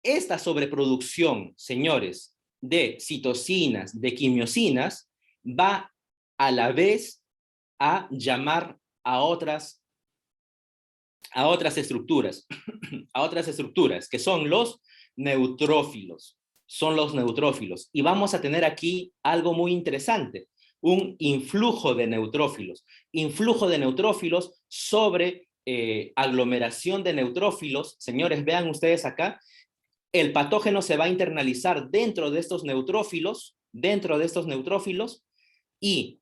Esta sobreproducción, señores, de citocinas, de quimiosinas, va a la vez a llamar a otras estructuras, a otras estructuras, que son los neutrófilos. Son los neutrófilos. Y vamos a tener aquí algo muy interesante, un influjo de neutrófilos. Influjo de neutrófilos sobre aglomeración de neutrófilos. Señores, vean ustedes acá, el patógeno se va a internalizar dentro de estos neutrófilos, y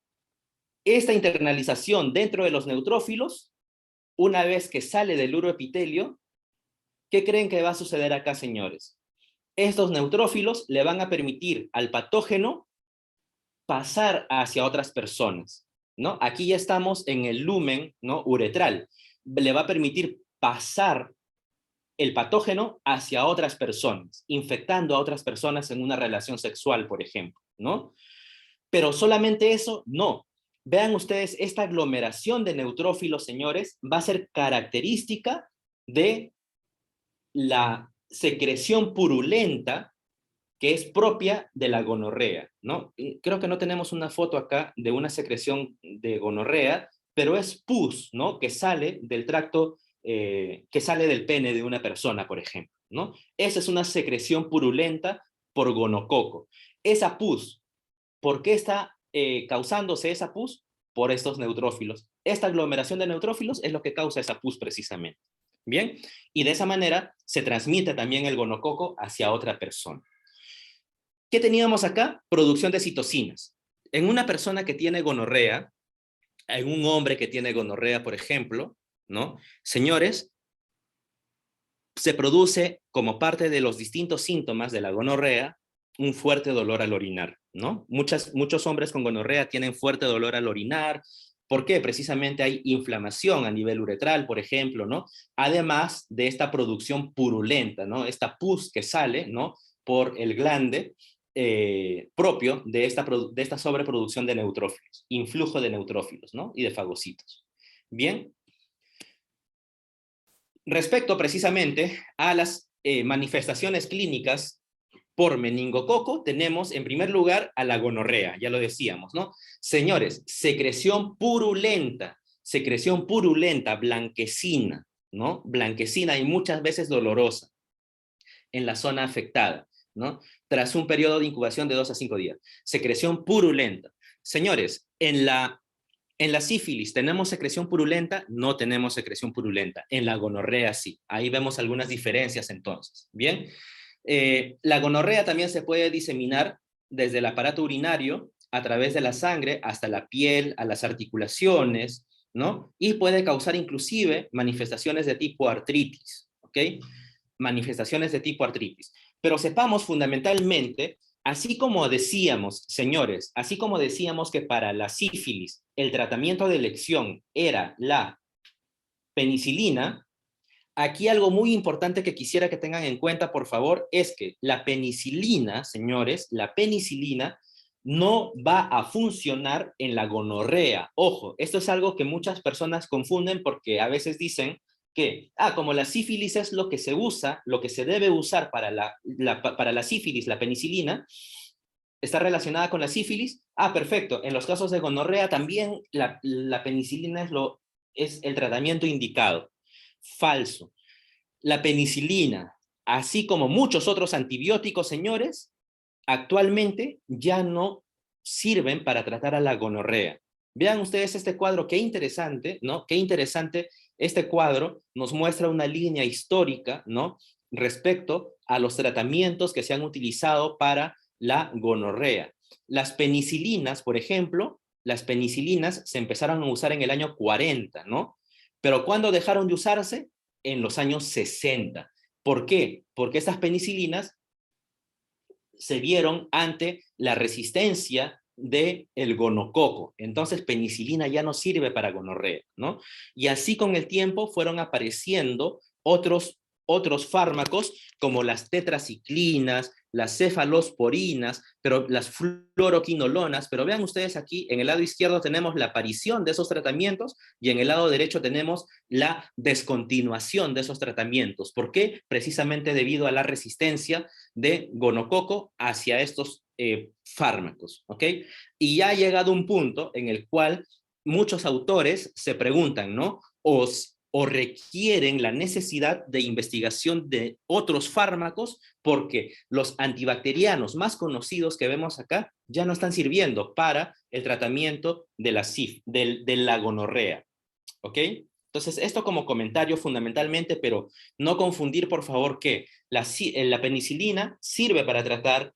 esta internalización dentro de los neutrófilos, una vez que sale del uroepitelio, ¿qué creen que va a suceder acá, señores? Estos neutrófilos le van a permitir al patógeno pasar hacia otras personas, ¿no? Aquí ya estamos en el lumen, ¿no?, uretral. Le va a permitir pasar el patógeno hacia otras personas, infectando a otras personas en una relación sexual, por ejemplo, ¿no? Pero solamente eso, no. Vean ustedes, esta aglomeración de neutrófilos, señores, va a ser característica de la secreción purulenta que es propia de la gonorrea, ¿no? Creo que no tenemos una foto acá de una secreción de gonorrea, pero es pus, ¿no?, que sale del tracto, que sale del pene de una persona, por ejemplo, ¿no? Esa es una secreción purulenta por gonococo. Esa pus, ¿por qué está causándose esa pus? Por estos neutrófilos. Esta aglomeración de neutrófilos es lo que causa esa pus precisamente. Bien, y de esa manera se transmite también el gonococo hacia otra persona. ¿Qué teníamos acá? Producción de citocinas. En una persona que tiene gonorrea, en un hombre que tiene gonorrea, por ejemplo, ¿no? Señores, se produce como parte de los distintos síntomas de la gonorrea un fuerte dolor al orinar, ¿no? Muchos hombres con gonorrea tienen fuerte dolor al orinar. ¿Por qué? Precisamente hay inflamación a nivel uretral, por ejemplo, ¿no? Además de esta producción purulenta, ¿no? Esta pus que sale, ¿no?, por el glande propio de esta sobreproducción de neutrófilos, influjo de neutrófilos, ¿no?, y de fagocitos. Bien. Respecto precisamente a las manifestaciones clínicas por meningococo, tenemos en primer lugar a la gonorrea, ya lo decíamos, ¿no? Señores, secreción purulenta, blanquecina, ¿no? Blanquecina y muchas veces dolorosa en la zona afectada, ¿no? Tras un periodo de incubación de 2 a 5 días. Secreción purulenta. Señores, en la sífilis, ¿tenemos secreción purulenta? No tenemos secreción purulenta. En la gonorrea sí. Ahí vemos algunas diferencias entonces. Bien. La gonorrea también se puede diseminar desde el aparato urinario a través de la sangre hasta la piel, a las articulaciones, ¿no? Y puede causar inclusive manifestaciones de tipo artritis, ¿ok? Manifestaciones de tipo artritis. Pero sepamos fundamentalmente, así como decíamos, señores, así como decíamos que para la sífilis el tratamiento de elección era la penicilina, aquí algo muy importante que quisiera que tengan en cuenta, por favor, es que la penicilina, señores, la penicilina no va a funcionar en la gonorrea. Ojo, esto es algo que muchas personas confunden porque a veces dicen que, como la sífilis es lo que se usa, lo que se debe usar para la sífilis, la penicilina, está relacionada con la sífilis. Perfecto, en los casos de gonorrea también la penicilina es el tratamiento indicado. Falso. La penicilina, así como muchos otros antibióticos, señores, actualmente ya no sirven para tratar a la gonorrea. Vean ustedes este cuadro, qué interesante, ¿no? Qué interesante este cuadro, nos muestra una línea histórica, ¿no?, respecto a los tratamientos que se han utilizado para la gonorrea. Las penicilinas, por ejemplo, las penicilinas se empezaron a usar en el año 40, ¿no? Pero ¿cuándo dejaron de usarse? En los años 60. ¿Por qué? Porque estas penicilinas se vieron ante la resistencia del gonococo. Entonces, penicilina ya no sirve para gonorrea, ¿no? Y así con el tiempo fueron apareciendo otros fármacos como las tetraciclinas, las cefalosporinas, pero las fluoroquinolonas, pero vean ustedes aquí, en el lado izquierdo tenemos la aparición de esos tratamientos y en el lado derecho tenemos la descontinuación de esos tratamientos. ¿Por qué? Precisamente debido a la resistencia de gonococo hacia estos fármacos, ¿ok? Y ya ha llegado un punto en el cual muchos autores se preguntan, ¿no? O requieren la necesidad de investigación de otros fármacos porque los antibacterianos más conocidos que vemos acá ya no están sirviendo para el tratamiento de la gonorrea, ¿ok? Entonces, esto como comentario fundamentalmente, pero no confundir, por favor, que la penicilina sirve para tratar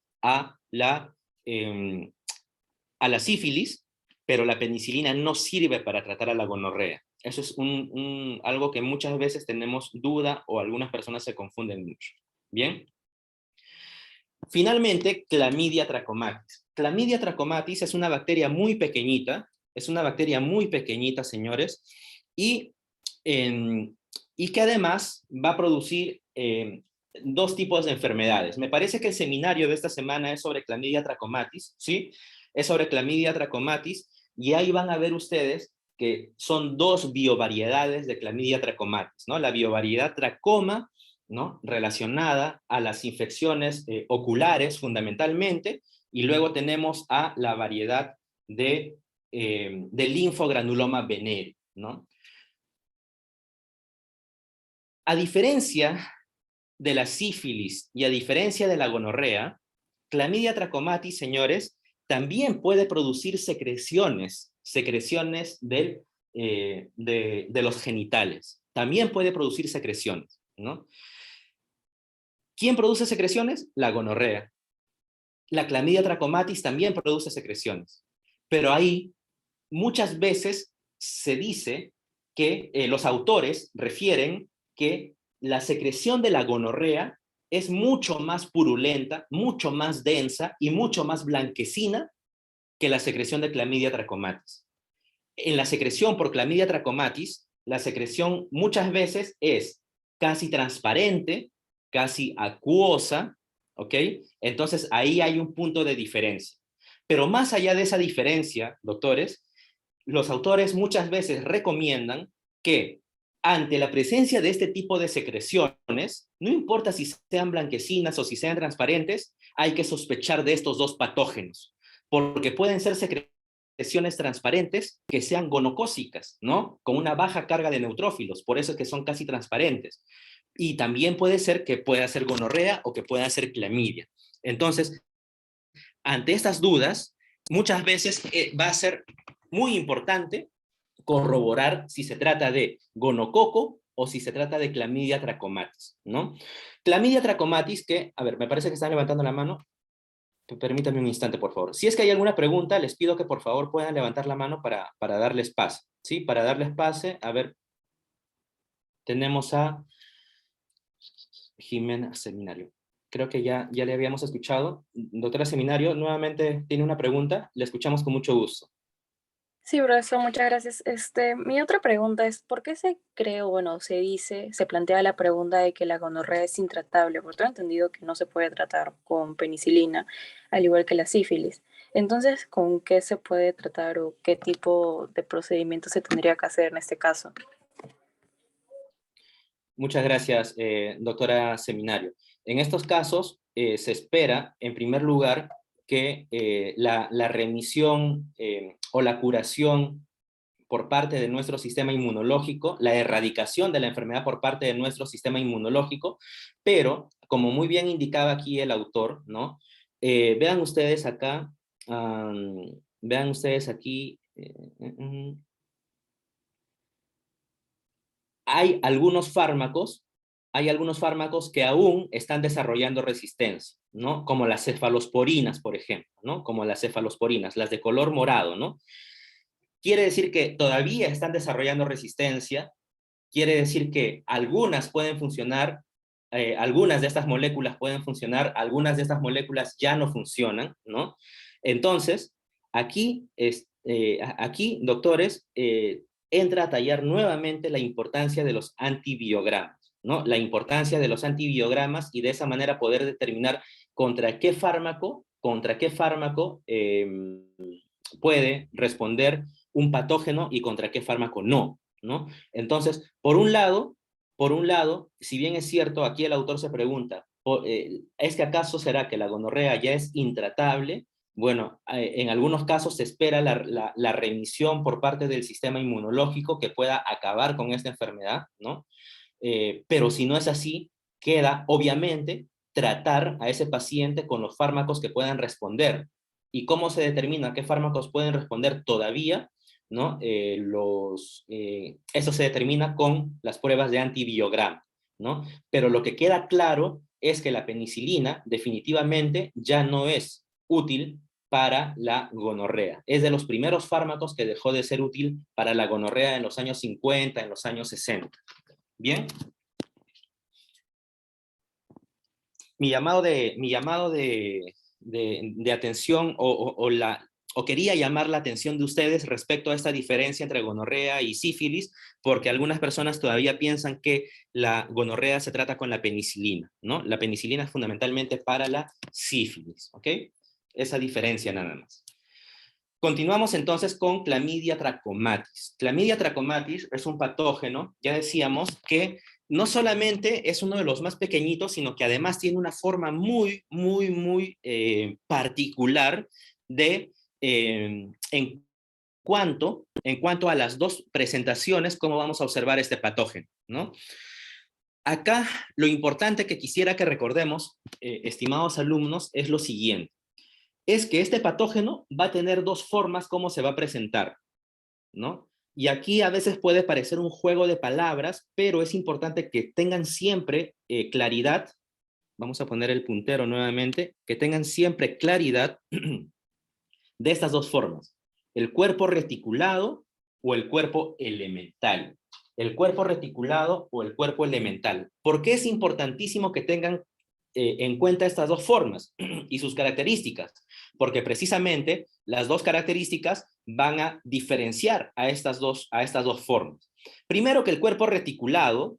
eh, a la sífilis, pero la penicilina no sirve para tratar a la gonorrea. Eso es algo que muchas veces tenemos duda o algunas personas se confunden mucho. ¿Bien? Finalmente, Clamidia trachomatis. Clamidia trachomatis es una bacteria muy pequeñita, señores, y que además va a producir dos tipos de enfermedades. Me parece que el seminario de esta semana es sobre Clamidia trachomatis, ¿sí? Es sobre Clamidia trachomatis, y ahí van a ver ustedes que son dos biovariedades de Clamidia trachomatis, ¿no? La biovariedad trachoma, ¿no? Relacionada a las infecciones oculares fundamentalmente, y luego tenemos a la variedad de linfogranuloma venéreo, ¿no? A diferencia de la sífilis y a diferencia de la gonorrea, Clamidia trachomatis, señores, también puede producir secreciones de los genitales. También puede producir secreciones, ¿no? ¿Quién produce secreciones? La gonorrea. La Clamidia trachomatis también produce secreciones. Pero ahí muchas veces se dice que los autores refieren que la secreción de la gonorrea es mucho más purulenta, mucho más densa y mucho más blanquecina que la secreción de Clamidia trachomatis. En la secreción por Clamidia trachomatis, la secreción muchas veces es casi transparente, casi acuosa, ¿ok? Entonces ahí hay un punto de diferencia. Pero más allá de esa diferencia, doctores, los autores muchas veces recomiendan que ante la presencia de este tipo de secreciones, no importa si sean blanquecinas o si sean transparentes, hay que sospechar de estos dos patógenos, porque pueden ser secreciones transparentes que sean gonocócicas, ¿no? Con una baja carga de neutrófilos, por eso es que son casi transparentes. Y también puede ser que pueda ser gonorrea o que pueda ser clamidia. Entonces, ante estas dudas, muchas veces va a ser muy importante corroborar si se trata de gonococo o si se trata de Clamidia trachomatis, ¿no? Clamidia trachomatis que, a ver, me parece que están levantando la mano. Permítame un instante, por favor. Si es que hay alguna pregunta, les pido que por favor puedan levantar la mano para darles pase, ¿sí? Para darles pase, a ver, tenemos a Jimena Seminario. Creo que ya le habíamos escuchado. Doctora Seminario, nuevamente tiene una pregunta. Le escuchamos con mucho gusto. Sí, profesor, muchas gracias. Mi otra pregunta es, ¿por qué se cree, o bueno, se plantea la pregunta de que la gonorrea es intratable? Porque tengo entendido que no se puede tratar con penicilina, al igual que la sífilis. Entonces, ¿con qué se puede tratar o qué tipo de procedimiento se tendría que hacer en este caso? Muchas gracias, doctora Seminario. En estos casos, se espera, en primer lugar, que la remisión o la curación por parte de nuestro sistema inmunológico, la erradicación de la enfermedad por parte de nuestro sistema inmunológico, pero, como muy bien indicaba aquí el autor, ¿no? Vean ustedes acá, vean ustedes aquí, hay algunos fármacos que aún están desarrollando resistencia, ¿no? Como las cefalosporinas, por ejemplo, ¿no? Como las cefalosporinas, las de color morado, ¿no? Quiere decir que todavía están desarrollando resistencia, quiere decir que algunas pueden funcionar, algunas de estas moléculas pueden funcionar, algunas de estas moléculas ya no funcionan, ¿no? Entonces, aquí, doctores, entra a tallar nuevamente la importancia de los antibiogramas, ¿no? La importancia de los antibiogramas y de esa manera poder determinar contra qué fármaco puede responder un patógeno y contra qué fármaco no, ¿no? Entonces, por un lado, si bien es cierto, aquí el autor se pregunta, ¿es que acaso será que la gonorrea ya es intratable? Bueno, en algunos casos se espera la remisión por parte del sistema inmunológico que pueda acabar con esta enfermedad, ¿no? Pero si no es así, queda obviamente tratar a ese paciente con los fármacos que puedan responder. ¿Y cómo se determina qué fármacos pueden responder todavía? ¿No? Eso se determina con las pruebas de antibiograma, ¿no? Pero lo que queda claro es que la penicilina definitivamente ya no es útil para la gonorrea. Es de los primeros fármacos que dejó de ser útil para la gonorrea en los años 50, en los años 60. Bien. Mi llamado de atención o quería llamar la atención de ustedes respecto a esta diferencia entre gonorrea y sífilis, porque algunas personas todavía piensan que la gonorrea se trata con la penicilina, ¿no? La penicilina es fundamentalmente para la sífilis, ¿ok? Esa diferencia nada más. Continuamos entonces con Clamidia trachomatis. Clamidia trachomatis es un patógeno, ya decíamos, que no solamente es uno de los más pequeñitos, sino que además tiene una forma muy particular en cuanto a las dos presentaciones, cómo vamos a observar este patógeno, ¿no? Acá lo importante que quisiera que recordemos, estimados alumnos, es lo siguiente. Es que este patógeno va a tener dos formas cómo se va a presentar, ¿no? Y aquí a veces puede parecer un juego de palabras, pero es importante que tengan siempre claridad. Vamos a poner el puntero nuevamente, que tengan siempre claridad de estas dos formas. El cuerpo reticulado o el cuerpo elemental. El cuerpo reticulado o el cuerpo elemental. ¿Por qué es importantísimo que tengan en cuenta estas dos formas y sus características? Porque precisamente las dos características van a diferenciar a estas dos formas. Primero, que el cuerpo reticulado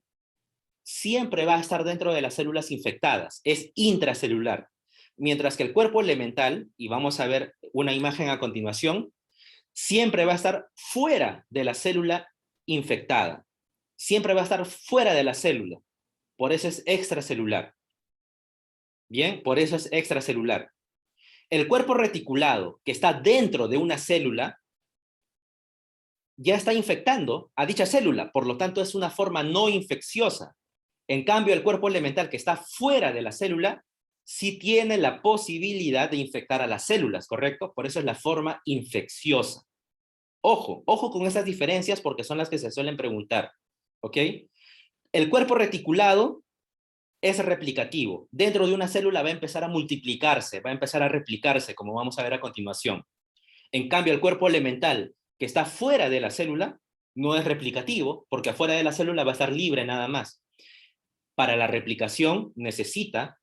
siempre va a estar dentro de las células infectadas, es intracelular, mientras que el cuerpo elemental, y vamos a ver una imagen a continuación, siempre va a estar fuera de la célula infectada, siempre va a estar fuera de la célula, por eso es extracelular. Bien, por eso es extracelular. El cuerpo reticulado, que está dentro de una célula, ya está infectando a dicha célula, por lo tanto es una forma no infecciosa. En cambio, el cuerpo elemental, que está fuera de la célula, sí tiene la posibilidad de infectar a las células, ¿correcto? Por eso es la forma infecciosa. Ojo con esas diferencias porque son las que se suelen preguntar, ¿ok? El cuerpo reticulado es replicativo. Dentro de una célula va a empezar a multiplicarse, va a empezar a replicarse, como vamos a ver a continuación. En cambio, el cuerpo elemental, que está fuera de la célula, no es replicativo, porque afuera de la célula va a estar libre nada más. Para la replicación necesita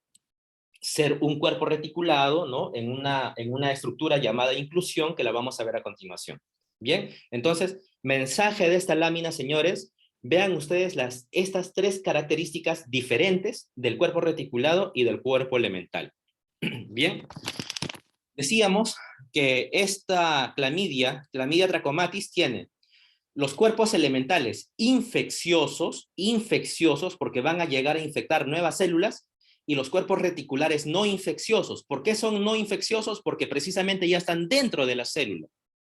ser un cuerpo reticulado, ¿no? en una estructura llamada inclusión, que la vamos a ver a continuación. Bien, entonces, mensaje de esta lámina, señores. Vean ustedes estas tres características diferentes del cuerpo reticulado y del cuerpo elemental. Bien, decíamos que esta clamidia trachomatis, tiene los cuerpos elementales infecciosos porque van a llegar a infectar nuevas células, y los cuerpos reticulares no infecciosos. ¿Por qué son no infecciosos? Porque precisamente ya están dentro de la célula.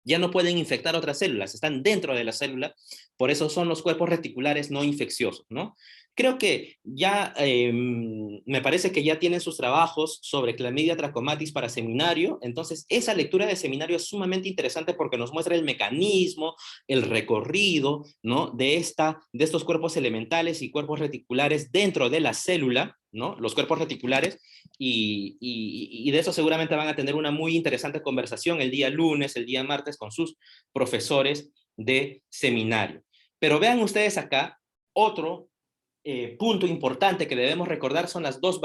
Ya no pueden infectar otras células, están dentro de la célula, por eso son los cuerpos reticulares no infecciosos, ¿no? Creo que ya, me parece que ya tienen sus trabajos sobre Clamidia trachomatis para seminario, entonces esa lectura de seminario es sumamente interesante porque nos muestra el mecanismo, el recorrido, ¿no? de estos cuerpos elementales y cuerpos reticulares dentro de la célula, ¿no? Los cuerpos reticulares, y de eso seguramente van a tener una muy interesante conversación el día lunes, el día martes, con sus profesores de seminario. Pero vean ustedes acá, otro punto importante que debemos recordar son las dos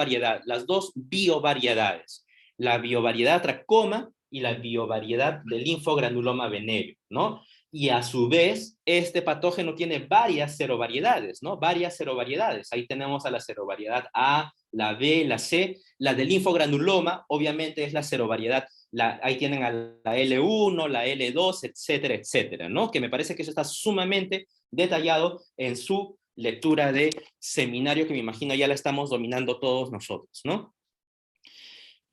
biovariedades. La biovariedad tracoma y la biovariedad del linfogranuloma venéreo, ¿no? Y a su vez, este patógeno tiene varias serovariedades, ¿no? Varias serovariedades. Ahí tenemos a la serovariedad A, la B, la C. La del linfogranuloma, obviamente, es la serovariedad. Ahí tienen a la L1, la L2, etcétera, etcétera, ¿no? Que me parece que eso está sumamente detallado en su lectura de seminario, que me imagino ya la estamos dominando todos nosotros, ¿no?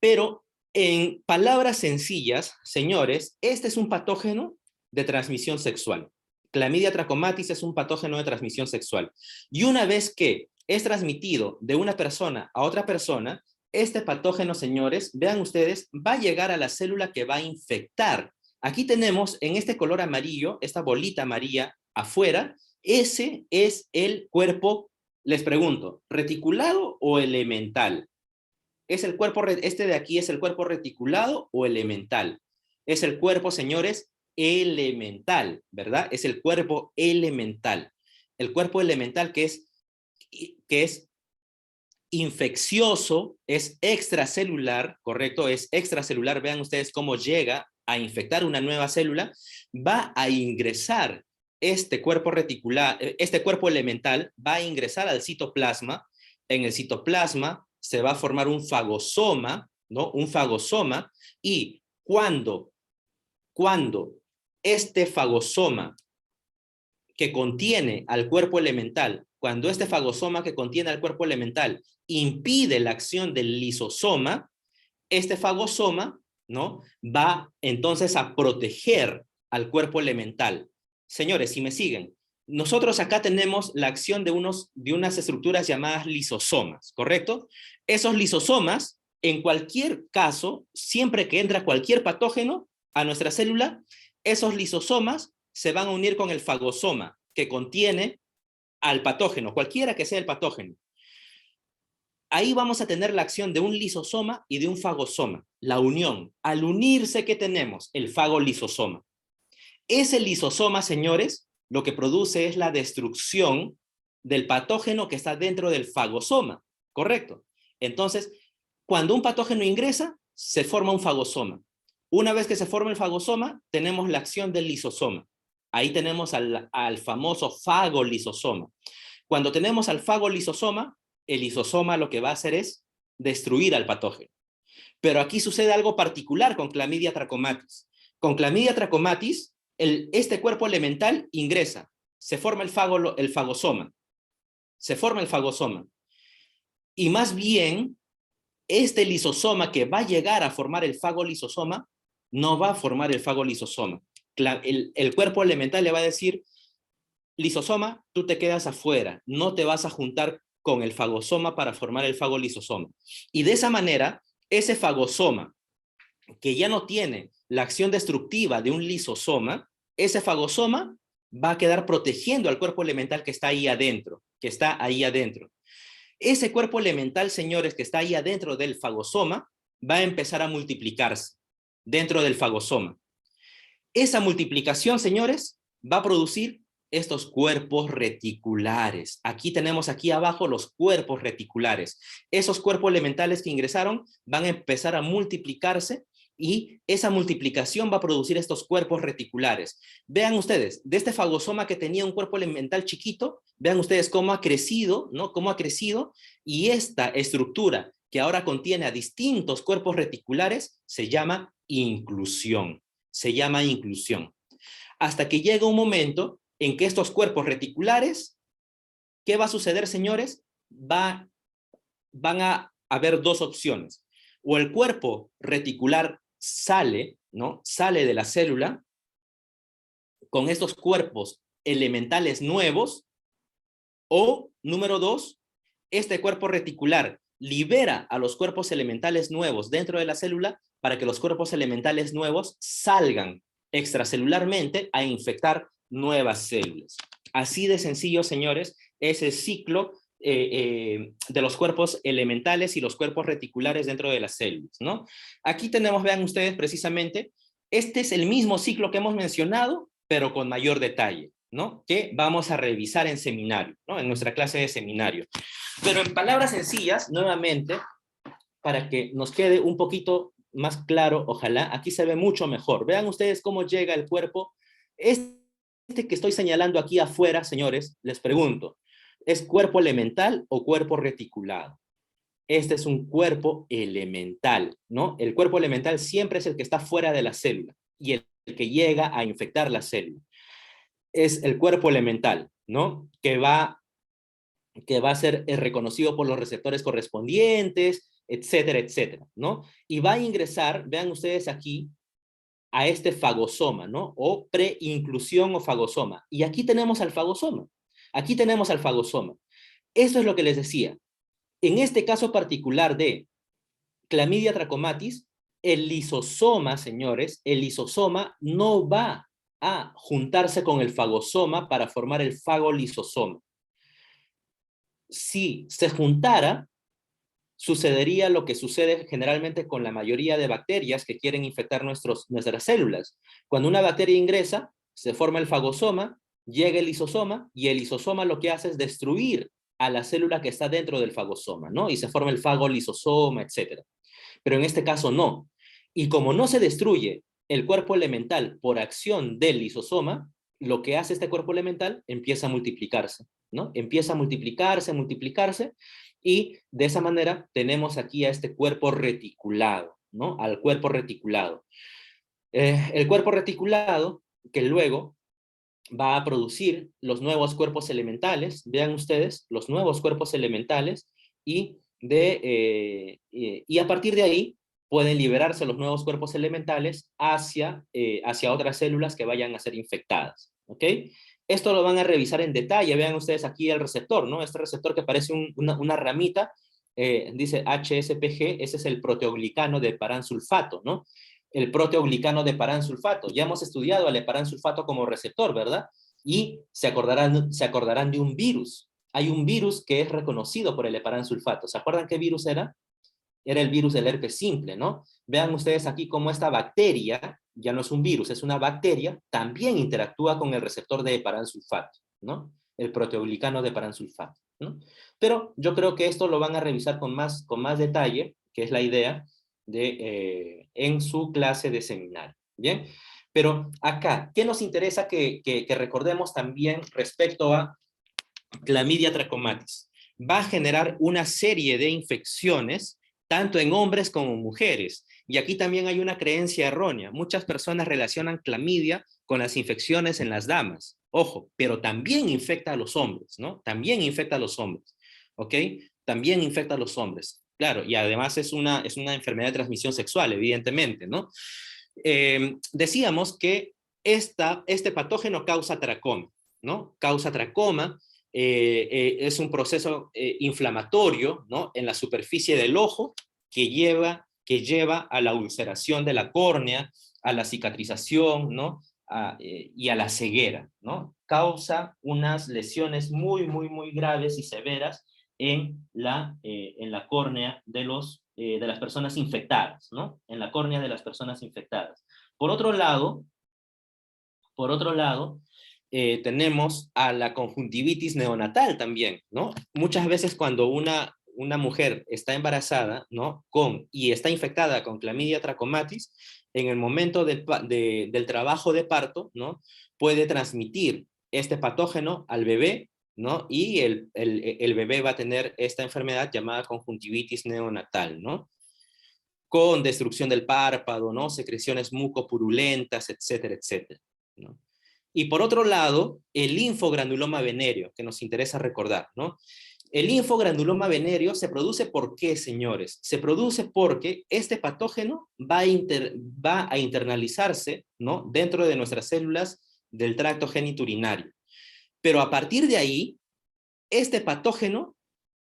Pero en palabras sencillas, señores, este es un patógeno de transmisión sexual. Clamidia trachomatis es un patógeno de transmisión sexual. Y una vez que es transmitido de una persona a otra persona, este patógeno, señores, vean ustedes, va a llegar a la célula que va a infectar. Aquí tenemos en este color amarillo, esta bolita amarilla afuera, ese es el cuerpo, les pregunto, ¿reticulado o elemental? Es el cuerpo, este de aquí es el cuerpo reticulado o elemental. Es el cuerpo, señores, elemental, ¿verdad? Es el cuerpo elemental. El cuerpo elemental que es infeccioso, es extracelular, ¿correcto? Es extracelular. Vean ustedes cómo llega a infectar una nueva célula. Va a ingresar este cuerpo reticular, este cuerpo elemental, va a ingresar al citoplasma. En el citoplasma se va a formar un fagosoma, ¿no? Un fagosoma, y cuando este fagosoma que contiene al cuerpo elemental, cuando este fagosoma que contiene al cuerpo elemental impide la acción del lisosoma, este fagosoma, ¿no? Va entonces a proteger al cuerpo elemental. Señores, si me siguen, nosotros acá tenemos la acción de unas estructuras llamadas lisosomas, ¿correcto? Esos lisosomas, en cualquier caso, siempre que entra cualquier patógeno a nuestra célula, esos lisosomas se van a unir con el fagosoma que contiene al patógeno, cualquiera que sea el patógeno. Ahí vamos a tener la acción de un lisosoma y de un fagosoma, la unión. Al unirse, ¿qué tenemos? El fagolisosoma. Ese lisosoma, señores, lo que produce es la destrucción del patógeno que está dentro del fagosoma, ¿correcto? Entonces, cuando un patógeno ingresa, se forma un fagosoma. Una vez que se forma el fagosoma, tenemos la acción del lisosoma. Ahí tenemos al famoso fagolisosoma. Cuando tenemos al fagolisosoma, el lisosoma lo que va a hacer es destruir al patógeno. Pero aquí sucede algo particular con Clamidia trachomatis. Con Clamidia trachomatis, este cuerpo elemental ingresa, se forma el fagosoma. Se forma el fagosoma. Y más bien, este lisosoma que va a llegar a formar el fagolisosoma, no va a formar el fagolisosoma. El cuerpo elemental le va a decir, lisosoma, tú te quedas afuera, no te vas a juntar con el fagosoma para formar el fagolisosoma. Y de esa manera, ese fagosoma, que ya no tiene la acción destructiva de un lisosoma, ese fagosoma va a quedar protegiendo al cuerpo elemental que está ahí adentro, Ese cuerpo elemental, señores, que está ahí adentro del fagosoma, va a empezar a multiplicarse dentro del fagosoma. Esa multiplicación, señores, va a producir estos cuerpos reticulares. Aquí tenemos aquí abajo los cuerpos reticulares. Esos cuerpos elementales que ingresaron van a empezar a multiplicarse y esa multiplicación va a producir estos cuerpos reticulares. Vean ustedes, de este fagosoma que tenía un cuerpo elemental chiquito, vean ustedes cómo ha crecido, ¿no? Cómo ha crecido, y esta estructura que ahora contiene a distintos cuerpos reticulares se llama inclusión. Se llama inclusión. Hasta que llega un momento en que estos cuerpos reticulares, ¿qué va a suceder, señores? Van a haber dos opciones. O el cuerpo reticular sale, ¿no? Sale de la célula con estos cuerpos elementales nuevos, o, número dos, este cuerpo reticular libera a los cuerpos elementales nuevos dentro de la célula para que los cuerpos elementales nuevos salgan extracelularmente a infectar nuevas células. Así de sencillo, señores, es el ciclo de los cuerpos elementales y los cuerpos reticulares dentro de las células, ¿no? Aquí tenemos, vean ustedes precisamente, este es el mismo ciclo que hemos mencionado, pero con mayor detalle, ¿no? Que vamos a revisar en seminario, ¿no? En nuestra clase de seminario. Pero en palabras sencillas, nuevamente, para que nos quede un poquito más claro, ojalá, aquí se ve mucho mejor. Vean ustedes cómo llega el cuerpo. Este que estoy señalando aquí afuera, señores, les pregunto, ¿es cuerpo elemental o cuerpo reticulado? Este es un cuerpo elemental, ¿no? El cuerpo elemental siempre es el que está fuera de la célula y el que llega a infectar la célula. Es el cuerpo elemental, ¿no? Que va a ser reconocido por los receptores correspondientes, etcétera, etcétera, ¿no? Y va a ingresar, vean ustedes aquí, a este fagosoma, ¿no? O preinclusión o fagosoma. Y aquí tenemos al fagosoma. Aquí tenemos al fagosoma. Eso es lo que les decía. En este caso particular de Clamidia trachomatis, el lisosoma, señores, el lisosoma no va a juntarse con el fagosoma para formar el fagolisosoma. Si se juntara, sucedería lo que sucede generalmente con la mayoría de bacterias que quieren infectar nuestras células. Cuando una bacteria ingresa, se forma el fagosoma, llega el lisosoma, y el lisosoma lo que hace es destruir a la célula que está dentro del fagosoma, ¿no? Y se forma el fagolisosoma, etc. Pero en este caso no. Y como no se destruye el cuerpo elemental por acción del lisosoma, lo que hace este cuerpo elemental empieza a multiplicarse, ¿no? Empieza a multiplicarse, y de esa manera tenemos aquí a este cuerpo reticulado, ¿no? Al cuerpo reticulado. El cuerpo reticulado que luego va a producir los nuevos cuerpos elementales, vean ustedes, los nuevos cuerpos elementales, y a partir de ahí pueden liberarse los nuevos cuerpos elementales hacia otras células que vayan a ser infectadas, ¿ok? Esto lo van a revisar en detalle, vean ustedes aquí el receptor, ¿no? Este receptor que parece una ramita, dice HSPG, ese es el proteoglicano de paransulfato, ¿no? El proteoglicano de paransulfato. Ya hemos estudiado al heparansulfato como receptor, ¿verdad? Y se acordarán de un virus. Hay un virus que es reconocido por el heparansulfato. ¿Se acuerdan qué virus era? Era el virus del herpes simple, ¿no? Vean ustedes aquí cómo esta bacteria, ya no es un virus, es una bacteria, también interactúa con el receptor de heparansulfato, ¿no? El proteoglicano de paransulfato, ¿no? Pero yo creo que esto lo van a revisar con más detalle, que es la idea, en su clase de seminario, ¿bien? Pero acá, ¿qué nos interesa que recordemos también respecto a Clamidia trachomatis? Va a generar una serie de infecciones, tanto en hombres como mujeres. Y aquí también hay una creencia errónea. Muchas personas relacionan clamidia con las infecciones en las damas. Ojo, pero también infecta a los hombres, ¿no? También infecta a los hombres, ¿ok? También infecta a los hombres. Claro, y además es una enfermedad de transmisión sexual, evidentemente, ¿no? Decíamos que este patógeno causa tracoma, ¿no? Causa tracoma, es un proceso inflamatorio, ¿no? En la superficie del ojo que lleva a la ulceración de la córnea, a la cicatrización, ¿no? Y a la ceguera, ¿no? Causa unas lesiones muy, muy, muy graves y severas en la córnea de las personas infectadas, ¿no? En la córnea de las personas infectadas. Por otro lado, tenemos a la conjuntivitis neonatal también, ¿no? Muchas veces cuando una mujer está embarazada, ¿no? Y está infectada con Clamidia trachomatis, en el momento del trabajo de parto, ¿no? Puede transmitir este patógeno al bebé, ¿no? Y el bebé va a tener esta enfermedad llamada conjuntivitis neonatal, ¿no? Con destrucción del párpado, ¿no? Secreciones mucopurulentas, etcétera, etcétera, ¿no? Y por otro lado, el linfogranuloma venéreo, que nos interesa recordar, ¿no? El linfogranuloma venéreo se produce ¿por qué, señores? Se produce porque este patógeno va a internalizarse, ¿no? Dentro de nuestras células del tracto genitourinario. Pero a partir de ahí, este patógeno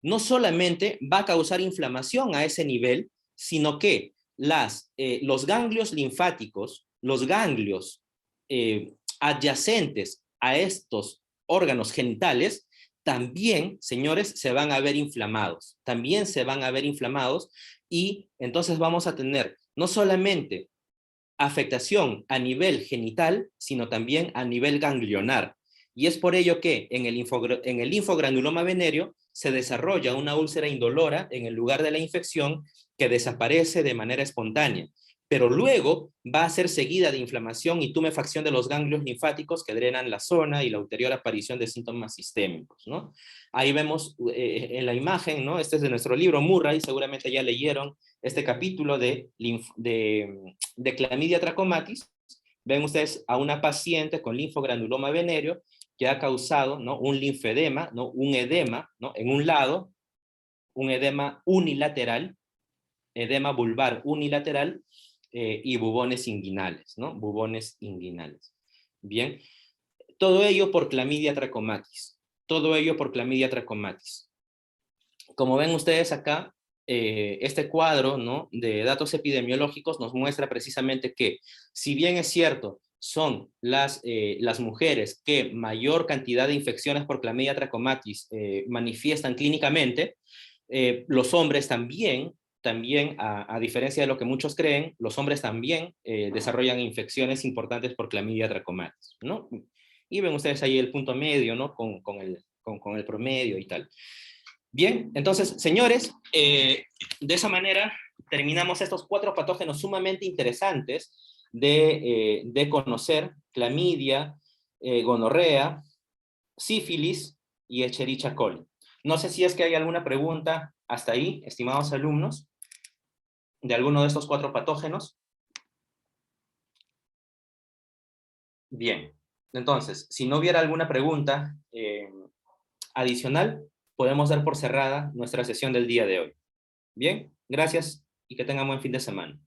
no solamente va a causar inflamación a ese nivel, sino que los ganglios linfáticos, los ganglios adyacentes a estos órganos genitales, también, señores, se van a ver inflamados. También se van a ver inflamados, y entonces vamos a tener no solamente afectación a nivel genital, sino también a nivel ganglionar. Y es por ello que en el linfogranuloma venéreo se desarrolla una úlcera indolora en el lugar de la infección que desaparece de manera espontánea. pero luego va a ser seguida de inflamación y tumefacción de los ganglios linfáticos que drenan la zona y la ulterior aparición de síntomas sistémicos, ¿no? Ahí vemos en la imagen, ¿no? Este es de nuestro libro Murray, seguramente ya leyeron este capítulo de clamidia trachomatis. Ven ustedes a una paciente con linfogranuloma venéreo que ha causado, ¿no?, un linfedema, ¿no?, un edema, ¿no?, en un lado, un edema unilateral, edema vulvar unilateral, y bubones inguinales, ¿no? Bubones inguinales. Bien, todo ello por clamidia trachomatis. Todo ello por clamidia trachomatis. Como ven ustedes acá, este cuadro, ¿no?, de datos epidemiológicos nos muestra precisamente que, si bien es cierto, son las mujeres que mayor cantidad de infecciones por clamidia trachomatis manifiestan clínicamente, los hombres también, a diferencia de lo que muchos creen, los hombres también desarrollan infecciones importantes por clamidia trachomatis, ¿no? Y ven ustedes ahí el punto medio, ¿no?, con el promedio y tal. Bien, entonces, señores, de esa manera terminamos estos 4 patógenos sumamente interesantes de conocer: clamidia, gonorrea, sífilis y Escherichia coli. No sé si es que hay alguna pregunta hasta ahí, estimados alumnos, de alguno de estos 4 patógenos. Bien, entonces, si no hubiera alguna pregunta adicional, podemos dar por cerrada nuestra sesión del día de hoy. Bien, gracias y que tengan buen fin de semana.